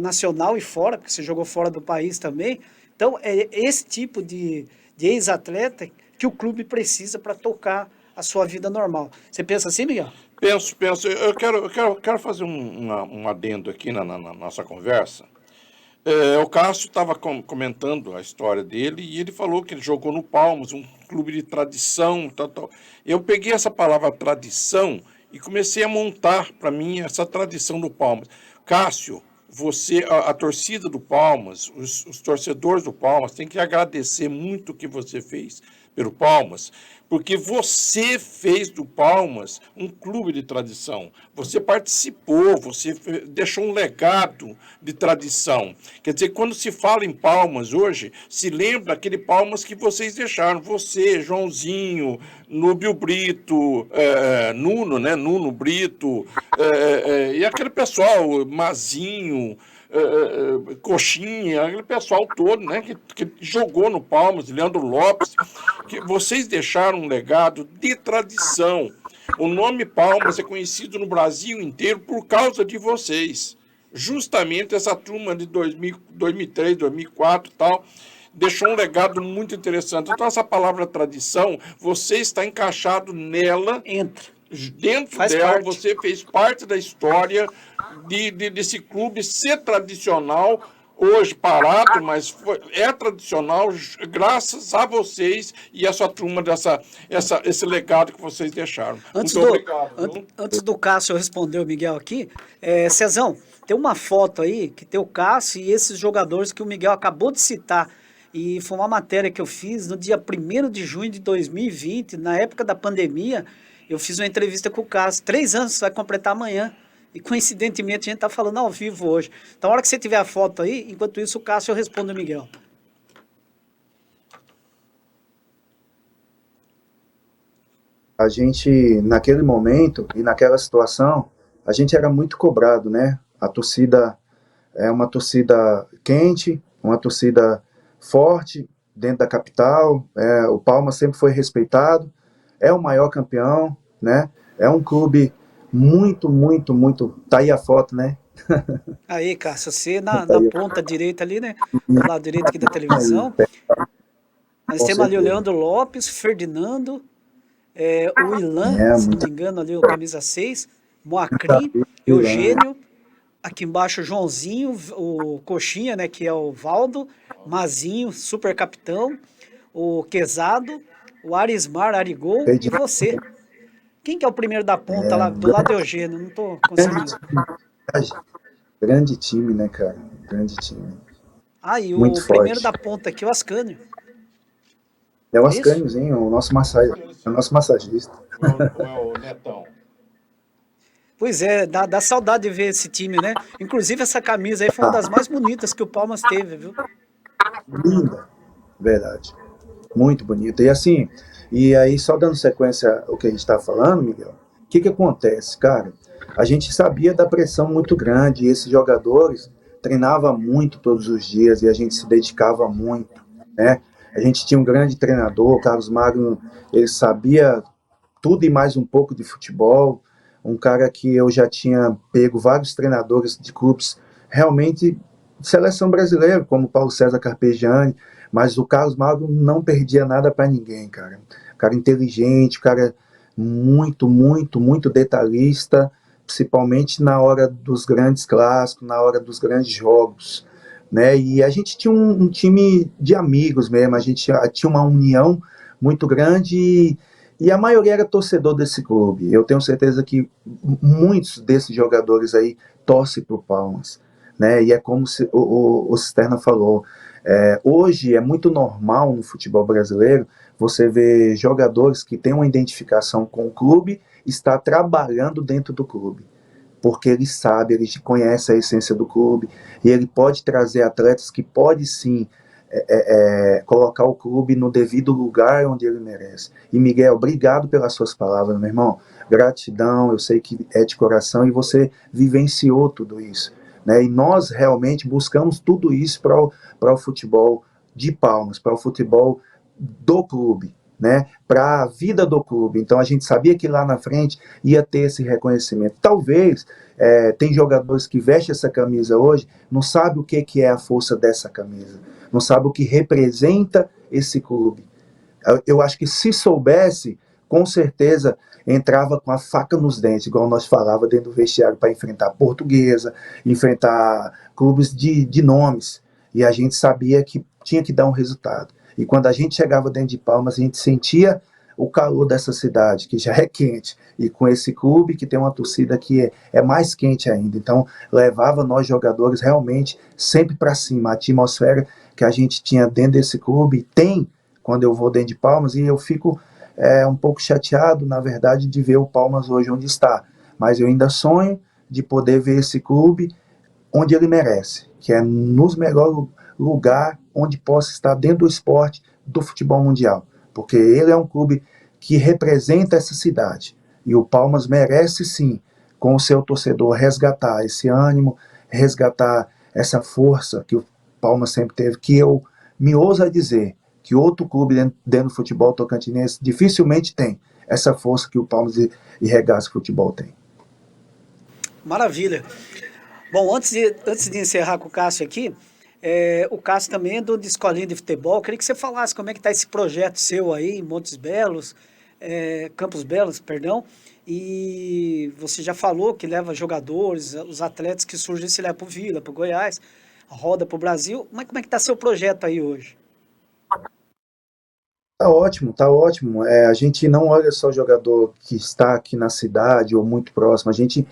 nacional e fora, porque você jogou fora do país também. Então, é esse tipo de ex-atleta que o clube precisa para tocar a sua vida normal. Você pensa assim, Miguel? Penso. Eu quero fazer um adendo aqui na nossa conversa. O Cássio estava comentando a história dele e ele falou que ele jogou no Palmas, um clube de tradição, tal. Eu peguei essa palavra tradição e comecei a montar para mim essa tradição do Palmas. Cássio, a torcida do Palmas, os torcedores do Palmas têm que agradecer muito o que você fez pelo Palmas, porque você fez do Palmas um clube de tradição. Você participou, você deixou um legado de tradição. Quer dizer, quando se fala em Palmas hoje, se lembra aquele Palmas que vocês deixaram. Você, Joãozinho, Núbio Brito, Nuno, né? Nuno Brito, e aquele pessoal, Mazinho, Coxinha, aquele pessoal todo, né, que jogou no Palmas, Leandro Lopes, que vocês deixaram um legado de tradição. O nome Palmas é conhecido no Brasil inteiro por causa de vocês. Justamente essa turma de 2003, 2004 e tal, deixou um legado muito interessante. Então, essa palavra tradição, você está encaixado nela. Dentro Faz dela, parte. você fez parte da história desse clube ser tradicional, hoje parado, mas é tradicional graças a vocês e a sua turma, esse legado que vocês deixaram. Muito obrigado. Antes do Cássio responder o Miguel aqui, Cezão, tem uma foto aí que tem o Cássio e esses jogadores que o Miguel acabou de citar. E foi uma matéria que eu fiz no dia 1º de junho de 2020, na época da pandemia. Eu fiz uma entrevista com o Cássio, 3 anos, vai completar amanhã. E coincidentemente a gente está falando ao vivo hoje. Então, a hora que você tiver a foto aí, enquanto isso, o Cássio eu respondo ao Miguel. A gente, naquele momento e naquela situação, a gente era muito cobrado, né? A torcida é uma torcida quente, uma torcida forte dentro da capital. O Palmas sempre foi respeitado, é o maior campeão, né? É um clube muito. Tá aí a foto, né? Aí, Cássio, você na ponta direita ali, né? Do lado direito aqui da televisão. Nós temos ali o Leandro Lopes, Ferdinando, o Ilan, se não me engano, ali o camisa 6, Moacri, Eugênio, aqui embaixo o Joãozinho, o Coxinha, né, que é o Valdo, Mazinho, super capitão, o Quezado, o Arismar, Arigol e você. Quem que é o primeiro da ponta lá, do lado do Eugênio? Não tô conseguindo. Grande time, né, cara? Grande time. Ah, e muito o primeiro forte. da ponta aqui, o Ascânio. É o É isso? Ascâniozinho, o nosso massagista. Não é o Netão. Pois é, dá saudade de ver esse time, né? Inclusive essa camisa aí foi uma das mais bonitas que o Palmas teve, viu? Linda, verdade. Muito bonita. E assim, e aí só dando sequência ao que a gente está falando, Miguel, o que acontece, cara? A gente sabia da pressão muito grande e esses jogadores treinavam muito todos os dias e a gente se dedicava muito, né? A gente tinha um grande treinador, o Carlos Magno, ele sabia tudo e mais um pouco de futebol, um cara que eu já tinha pego vários treinadores de clubes realmente de seleção brasileira, como Paulo César Carpegiani, mas o Carlos Magno não perdia nada para ninguém, cara. Cara inteligente, cara muito, muito, muito detalhista, principalmente na hora dos grandes clássicos, na hora dos grandes jogos, né? E a gente tinha um time de amigos mesmo, a gente tinha uma união muito grande e a maioria era torcedor desse clube. Eu tenho certeza que muitos desses jogadores aí torcem pro Palmas, né? E é como o Cisterna falou, hoje é muito normal no futebol brasileiro você ver jogadores que têm uma identificação com o clube estar trabalhando dentro do clube, porque ele sabe, ele conhece a essência do clube e ele pode trazer atletas que pode sim colocar o clube no devido lugar onde ele merece. E Miguel, obrigado pelas suas palavras, meu irmão. Gratidão, eu sei que é de coração e você vivenciou tudo isso, né? E nós realmente buscamos tudo isso para o futebol de Palmas, para o futebol do clube, né? Para a vida do clube. Então a gente sabia que lá na frente ia ter esse reconhecimento. Talvez tem jogadores que vestem essa camisa hoje, não sabe o que é a força dessa camisa, não sabe o que representa esse clube. Eu acho que se soubesse, com certeza entrava com a faca nos dentes, igual nós falava dentro do vestiário, para enfrentar a Portuguesa, enfrentar clubes de nomes, e a gente sabia que tinha que dar um resultado. E quando a gente chegava dentro de Palmas, a gente sentia o calor dessa cidade, que já é quente, e com esse clube que tem uma torcida que é mais quente ainda. Então, levava nós jogadores realmente sempre para cima. A atmosfera que a gente tinha dentro desse clube, tem quando eu vou dentro de Palmas, e eu fico um pouco chateado, na verdade, de ver o Palmas hoje onde está. Mas eu ainda sonho de poder ver esse clube onde ele merece, que é nos melhores lugar onde possa estar dentro do esporte do futebol mundial, porque ele é um clube que representa essa cidade, e o Palmas merece sim, com o seu torcedor, resgatar esse ânimo, resgatar essa força que o Palmas sempre teve, que eu me ouso a dizer que outro clube dentro do futebol tocantinense dificilmente tem essa força que o Palmas e Regaça Futebol tem. Maravilha. Bom, antes de encerrar com o Cássio aqui, o Cássio também é dono de escolinha de futebol. Eu queria que você falasse como é que está esse projeto seu aí em Montes Belos, Campos Belos, perdão. E você já falou que leva jogadores, os atletas que surgem se leva para o Vila, para o Goiás, roda para o Brasil. Mas como é que está seu projeto aí hoje? Tá ótimo, tá ótimo. A gente não olha só o jogador que está aqui na cidade ou muito próximo. A gente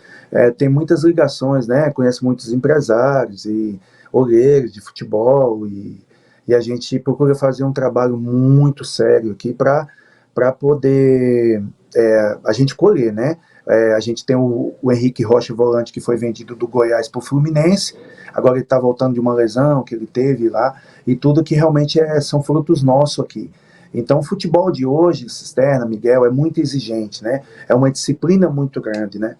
tem muitas ligações, né? Conhece muitos empresários e olheiros de futebol e a gente procura fazer um trabalho muito sério aqui para poder a gente colher, né? A gente tem o Henrique Rocha, volante, que foi vendido do Goiás para o Fluminense. Agora ele está voltando de uma lesão que ele teve lá, e tudo que realmente são frutos nossos aqui. Então o futebol de hoje, Cisterna, Miguel, é muito exigente, né? É uma disciplina muito grande, né?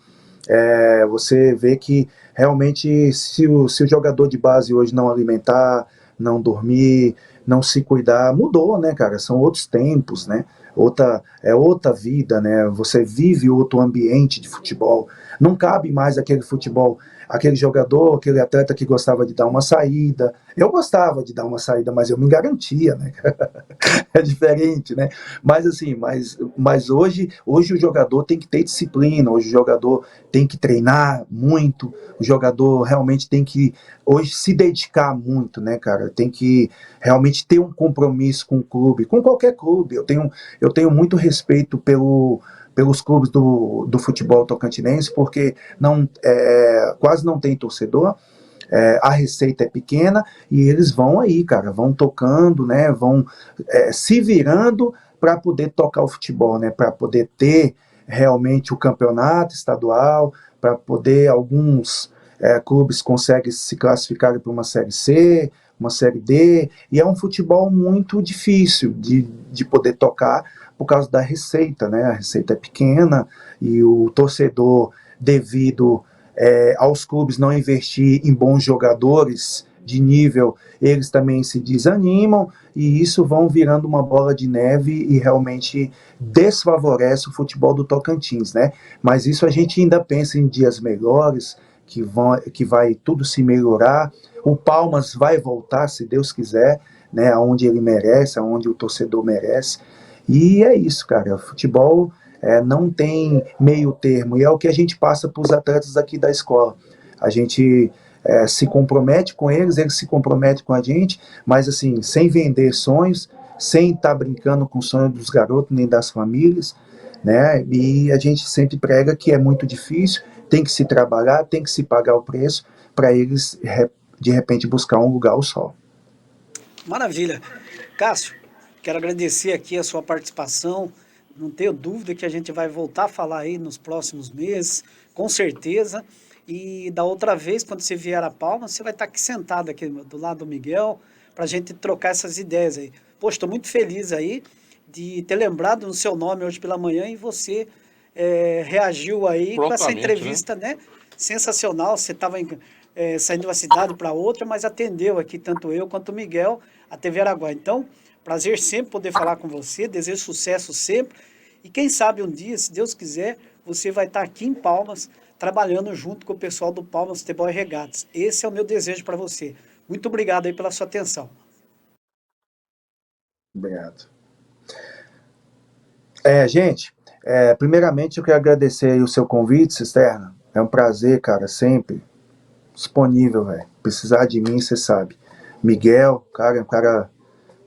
Você vê que realmente se o jogador de base hoje não alimentar, não dormir, não se cuidar, mudou, né, cara? São outros tempos, né? Outra vida, né? Você vive outro ambiente de futebol. Não cabe mais aquele futebol, aquele jogador, aquele atleta que gostava de dar uma saída. Eu gostava de dar uma saída, mas eu me garantia, né? É diferente, né? Mas assim, mas hoje o jogador tem que ter disciplina, hoje o jogador tem que treinar muito, o jogador realmente tem que hoje se dedicar muito, né, cara? Tem que realmente ter um compromisso com o clube, com qualquer clube. Eu tenho muito respeito pelos clubes do futebol tocantinense, porque quase não tem torcedor. a receita é pequena e eles vão aí, cara, vão tocando, né, vão se virando para poder tocar o futebol, né, para poder ter realmente o campeonato estadual, para poder alguns clubes conseguem se classificar para uma Série C, uma Série D, e é um futebol muito difícil de poder tocar por causa da receita, né, a receita é pequena e o torcedor, devido aos clubes não investir em bons jogadores de nível, eles também se desanimam e isso vão virando uma bola de neve e realmente desfavorece o futebol do Tocantins, né? Mas isso a gente ainda pensa em dias melhores, que vai tudo se melhorar. O Palmas vai voltar, se Deus quiser, né? Aonde ele merece, aonde o torcedor merece. E é isso, cara. O futebol não tem meio termo, e é o que a gente passa para os atletas aqui da escola. A gente se compromete com eles se comprometem com a gente, mas assim, sem vender sonhos, sem estar brincando com o sonho dos garotos, nem das famílias, né? E a gente sempre prega que é muito difícil, tem que se trabalhar, tem que se pagar o preço, para eles, de repente, buscar um lugar ao sol. Maravilha. Cássio, quero agradecer aqui a sua participação. Não tenho dúvida que a gente vai voltar a falar aí nos próximos meses, com certeza. E da outra vez, quando você vier a Palmas, você vai estar aqui sentado aqui do lado do Miguel, para a gente trocar essas ideias aí. Poxa, estou muito feliz aí de ter lembrado no seu nome hoje pela manhã e você reagiu aí com essa entrevista, né? Sensacional. Você estava saindo de uma cidade para outra, mas atendeu aqui tanto eu quanto o Miguel, a TV Araguaia. Então, prazer sempre poder falar com você, desejo sucesso sempre. E quem sabe um dia, se Deus quiser, você vai estar aqui em Palmas, trabalhando junto com o pessoal do Palmas Futebol e Regatas. Esse é o meu desejo para você. Muito obrigado aí pela sua atenção. Obrigado. Gente, primeiramente eu quero agradecer aí o seu convite, Cisterna. É um prazer, cara, sempre disponível, velho. Precisar de mim, você sabe. Miguel, cara, é um cara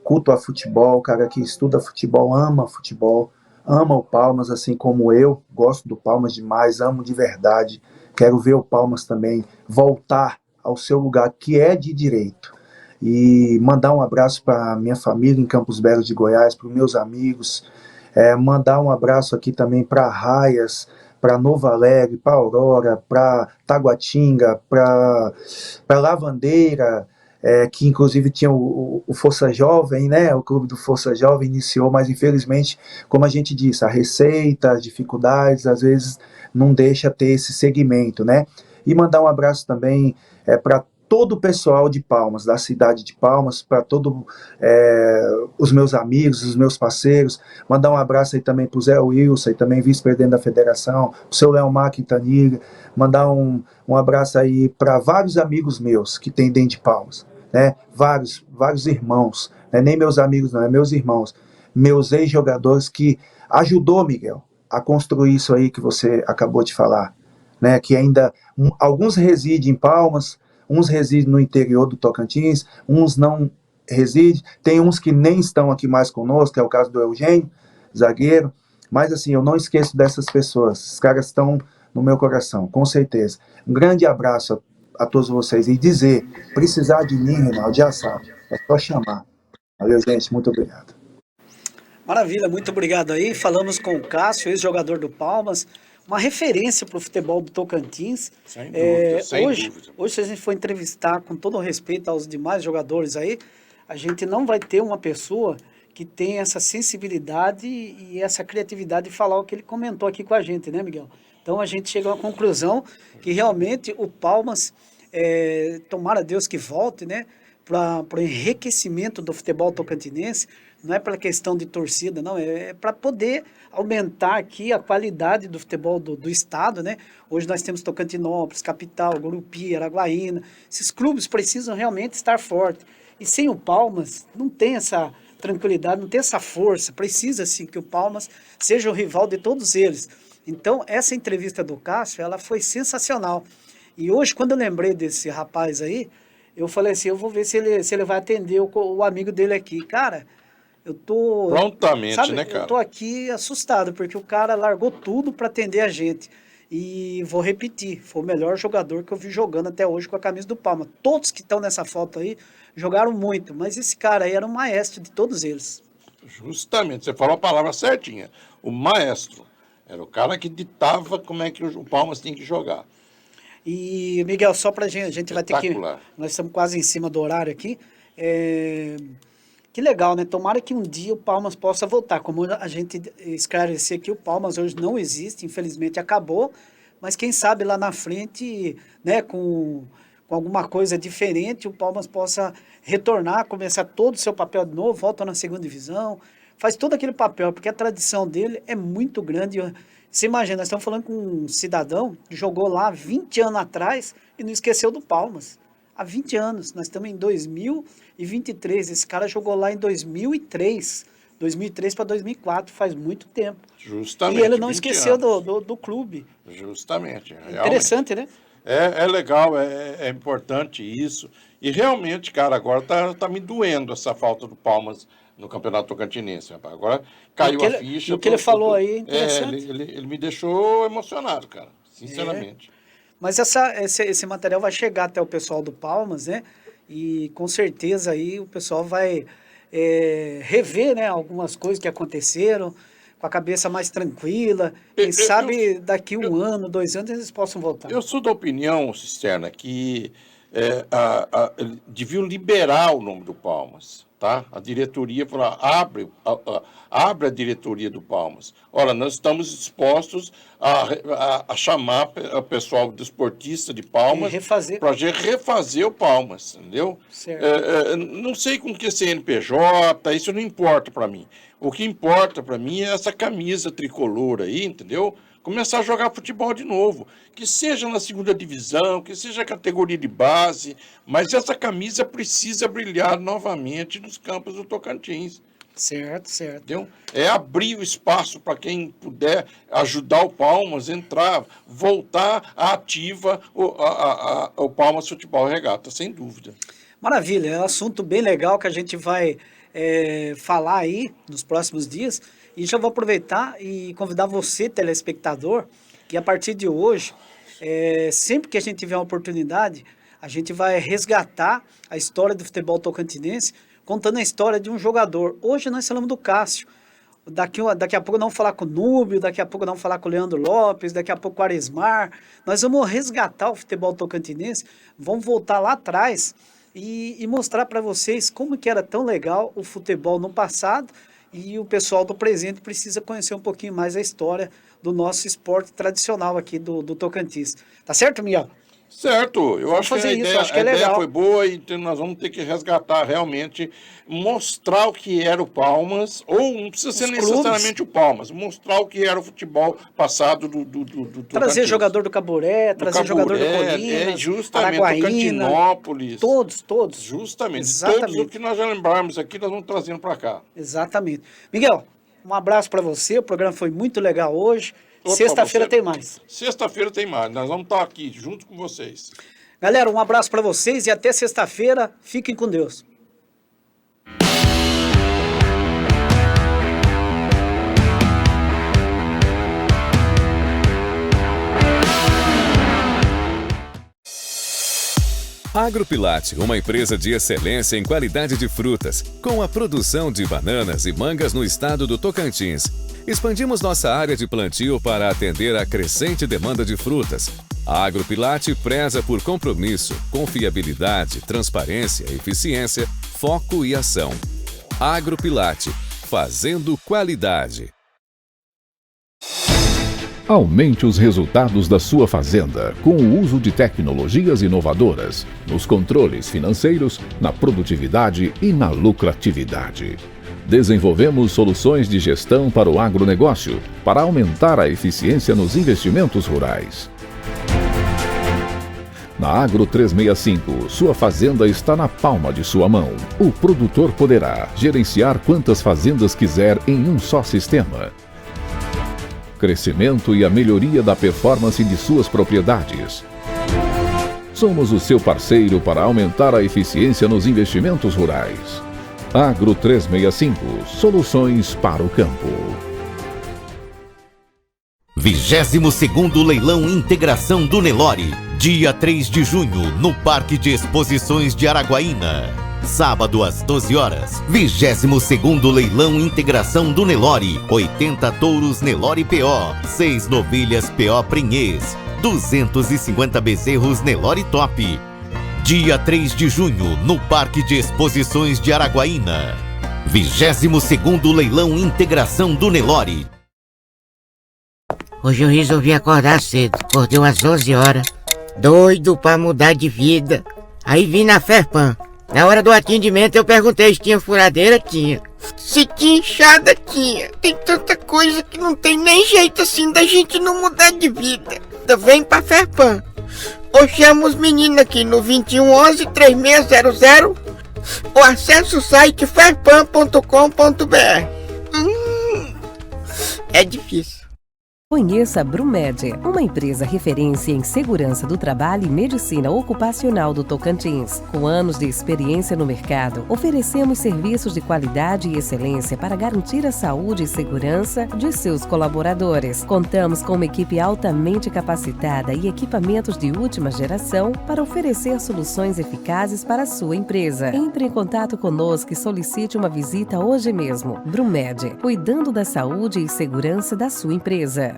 culto a futebol, cara que estuda futebol, ama o Palmas, assim como eu, gosto do Palmas demais, amo de verdade, quero ver o Palmas também voltar ao seu lugar, que é de direito. E mandar um abraço para minha família em Campos Belos de Goiás, para os meus amigos, mandar um abraço aqui também para Arraias, para Novo Alegre, para Aurora, para Taguatinga, para Lavandeira, que inclusive tinha o Força Jovem, né? O clube do Força Jovem iniciou, mas infelizmente, como a gente disse, a receita, as dificuldades, às vezes não deixa ter esse segmento, né? E mandar um abraço também para todo o pessoal de Palmas, da cidade de Palmas, para todos os meus amigos, os meus parceiros, mandar um abraço aí também para o Zé Wilson, aí também vice-presidente da federação, o seu Leomar Quintanilha, mandar um abraço aí para vários amigos meus que tem dentro de Palmas, né? Vários irmãos, né? Nem meus amigos não, meus irmãos, meus ex-jogadores que ajudou, Miguel, a construir isso aí que você acabou de falar, né? Que ainda, alguns residem em Palmas, uns residem no interior do Tocantins, uns não residem, tem uns que nem estão aqui mais conosco, que é o caso do Eugênio, zagueiro, mas assim, eu não esqueço dessas pessoas, esses caras estão no meu coração, com certeza. Um grande abraço a todos vocês, e dizer, precisar de mim, Reinaldo, já sabe, é só chamar. Valeu, gente, muito obrigado. Maravilha, muito obrigado aí. Falamos com o Cássio, ex-jogador do Palmas, uma referência para o futebol do Tocantins. Sem dúvida, sem dúvida. Hoje, se a gente for entrevistar, com todo o respeito aos demais jogadores aí, a gente não vai ter uma pessoa que tem essa sensibilidade e essa criatividade de falar o que ele comentou aqui com a gente, né, Miguel? Então a gente chega a uma conclusão que realmente o Palmas, tomara Deus que volte, né, para o enriquecimento do futebol tocantinense, não é pela questão de torcida, não, é para poder aumentar aqui a qualidade do futebol do estado, né? Hoje nós temos Tocantinópolis, Capital, Gurupi, Araguaína, esses clubes precisam realmente estar fortes, e sem o Palmas não tem essa tranquilidade, não tem essa força, precisa sim que o Palmas seja o rival de todos eles. Então essa entrevista do Cássio, ela foi sensacional, e hoje quando eu lembrei desse rapaz aí, eu falei assim, eu vou ver se ele vai atender o amigo dele aqui. Cara, eu tô... Prontamente, sabe, né, cara? Eu tô aqui assustado, porque o cara largou tudo para atender a gente. E vou repetir, foi o melhor jogador que eu vi jogando até hoje com a camisa do Palmas. Todos que estão nessa foto aí jogaram muito, mas esse cara aí era o maestro de todos eles. Justamente, você falou a palavra certinha. O maestro era o cara que ditava como é que o Palmas tem que jogar. E, Miguel, só pra gente, a gente vai ter que... Nós estamos quase em cima do horário aqui. Que legal, né? Tomara que um dia o Palmas possa voltar. Como a gente esclareceu aqui, o Palmas hoje não existe, infelizmente acabou. Mas quem sabe lá na frente, né, com alguma coisa diferente, o Palmas possa retornar, começar todo o seu papel de novo, volta na segunda divisão, faz todo aquele papel, porque a tradição dele é muito grande. Você imagina, nós estamos falando com um cidadão que jogou lá 20 anos atrás e não esqueceu do Palmas. Há 20 anos, nós estamos em 2023, esse cara jogou lá em 2003 para 2004, faz muito tempo. Justamente. E ele não esqueceu do clube. Justamente. Interessante, né? É legal, é importante isso. E realmente, cara, agora tá me doendo essa falta do Palmas no Campeonato Tocantinense. Agora caiu a ficha. O que ele falou aí é interessante. Ele me deixou emocionado, cara, sinceramente. Mas esse material vai chegar até o pessoal do Palmas, né? E com certeza aí o pessoal vai rever, né, algumas coisas que aconteceram com a cabeça mais tranquila. Quem sabe daqui um ano, 2 anos, eles possam voltar. Eu sou da opinião, Cisterna, que deviam liberar o nome do Palmas. Tá? A diretoria falou, abre a diretoria do Palmas. Ora, nós estamos dispostos a chamar o pessoal desportista de Palmas para refazer o Palmas, entendeu? Não sei com que CNPJ, isso não importa para mim. O que importa para mim é essa camisa tricolor aí, entendeu? Começar a jogar futebol de novo, que seja na segunda divisão, que seja categoria de base, mas essa camisa precisa brilhar novamente nos campos do Tocantins. Certo. Entendeu? É abrir o espaço para quem puder ajudar o Palmas, entrar, voltar à ativa o Palmas Futebol Regata, sem dúvida. Maravilha, é um assunto bem legal que a gente vai falar aí nos próximos dias. E já vou aproveitar e convidar você, telespectador, que a partir de hoje, sempre que a gente tiver uma oportunidade, a gente vai resgatar a história do futebol tocantinense, contando a história de um jogador. Hoje nós falamos do Cássio. Daqui a pouco nós vamos falar com o Núbio, daqui a pouco nós vamos falar com o Leandro Lopes, daqui a pouco com o Aresmar. Nós vamos resgatar o futebol tocantinense, vamos voltar lá atrás e mostrar para vocês como que era tão legal o futebol no passado. E o pessoal do presente precisa conhecer um pouquinho mais a história do nosso esporte tradicional aqui do Tocantins. Tá certo, Miguel? Certo, eu acho que a ideia foi boa e nós vamos ter que resgatar realmente, mostrar o que era o Palmas, ou não precisa ser necessariamente o Palmas, mostrar o que era o futebol passado do Trazer Tocantins. Jogador do Caburé, jogador do Colinas, justamente, Araguaína, Tocantinópolis. Todos. Justamente, Exatamente. todos os que nós já lembrarmos aqui, nós vamos trazendo para cá. Exatamente. Miguel, um abraço para você, o programa foi muito legal hoje. Sexta-feira tem mais. Sexta-feira tem mais. Nós vamos estar aqui junto com vocês. Galera, um abraço para vocês e até sexta-feira. Fiquem com Deus. Agropilate, uma empresa de excelência em qualidade de frutas, com a produção de bananas e mangas no estado do Tocantins. Expandimos nossa área de plantio para atender a crescente demanda de frutas. A Agropilate preza por compromisso, confiabilidade, transparência, eficiência, foco e ação. Agropilate, fazendo qualidade. Aumente os resultados da sua fazenda com o uso de tecnologias inovadoras nos controles financeiros, na produtividade e na lucratividade. Desenvolvemos soluções de gestão para o agronegócio, para aumentar a eficiência nos investimentos rurais. Na Agro 365, sua fazenda está na palma de sua mão. O produtor poderá gerenciar quantas fazendas quiser em um só sistema. Crescimento e a melhoria da performance de suas propriedades. Somos o seu parceiro para aumentar a eficiência nos investimentos rurais. Agro 365, soluções para o campo. 22º Leilão Integração do Nelore, dia 3 de junho, no Parque de Exposições de Araguaína. Sábado às 12 horas, 22º Leilão Integração do Nelore, 80 touros Nelore PO, 6 novilhas PO Prinhês, 250 bezerros Nelore Top. Dia 3 de junho, no Parque de Exposições de Araguaína. 22º Leilão Integração do Nelore. Hoje eu resolvi acordar cedo, acordei umas 11 horas, doido pra mudar de vida. Aí vim na Ferpan. Na hora do atendimento eu perguntei se tinha furadeira, tinha. Se tinha enxada, tinha. Tem tanta coisa que não tem nem jeito assim da gente não mudar de vida. Então vem pra Ferpan. Ou chama os meninos aqui no 2111-3600 ou acessa o site ferpan.com.br. É difícil. Conheça a Brumed, uma empresa referência em segurança do trabalho e medicina ocupacional do Tocantins. Com anos de experiência no mercado, oferecemos serviços de qualidade e excelência para garantir a saúde e segurança de seus colaboradores. Contamos com uma equipe altamente capacitada e equipamentos de última geração para oferecer soluções eficazes para a sua empresa. Entre em contato conosco e solicite uma visita hoje mesmo. Brumed, cuidando da saúde e segurança da sua empresa.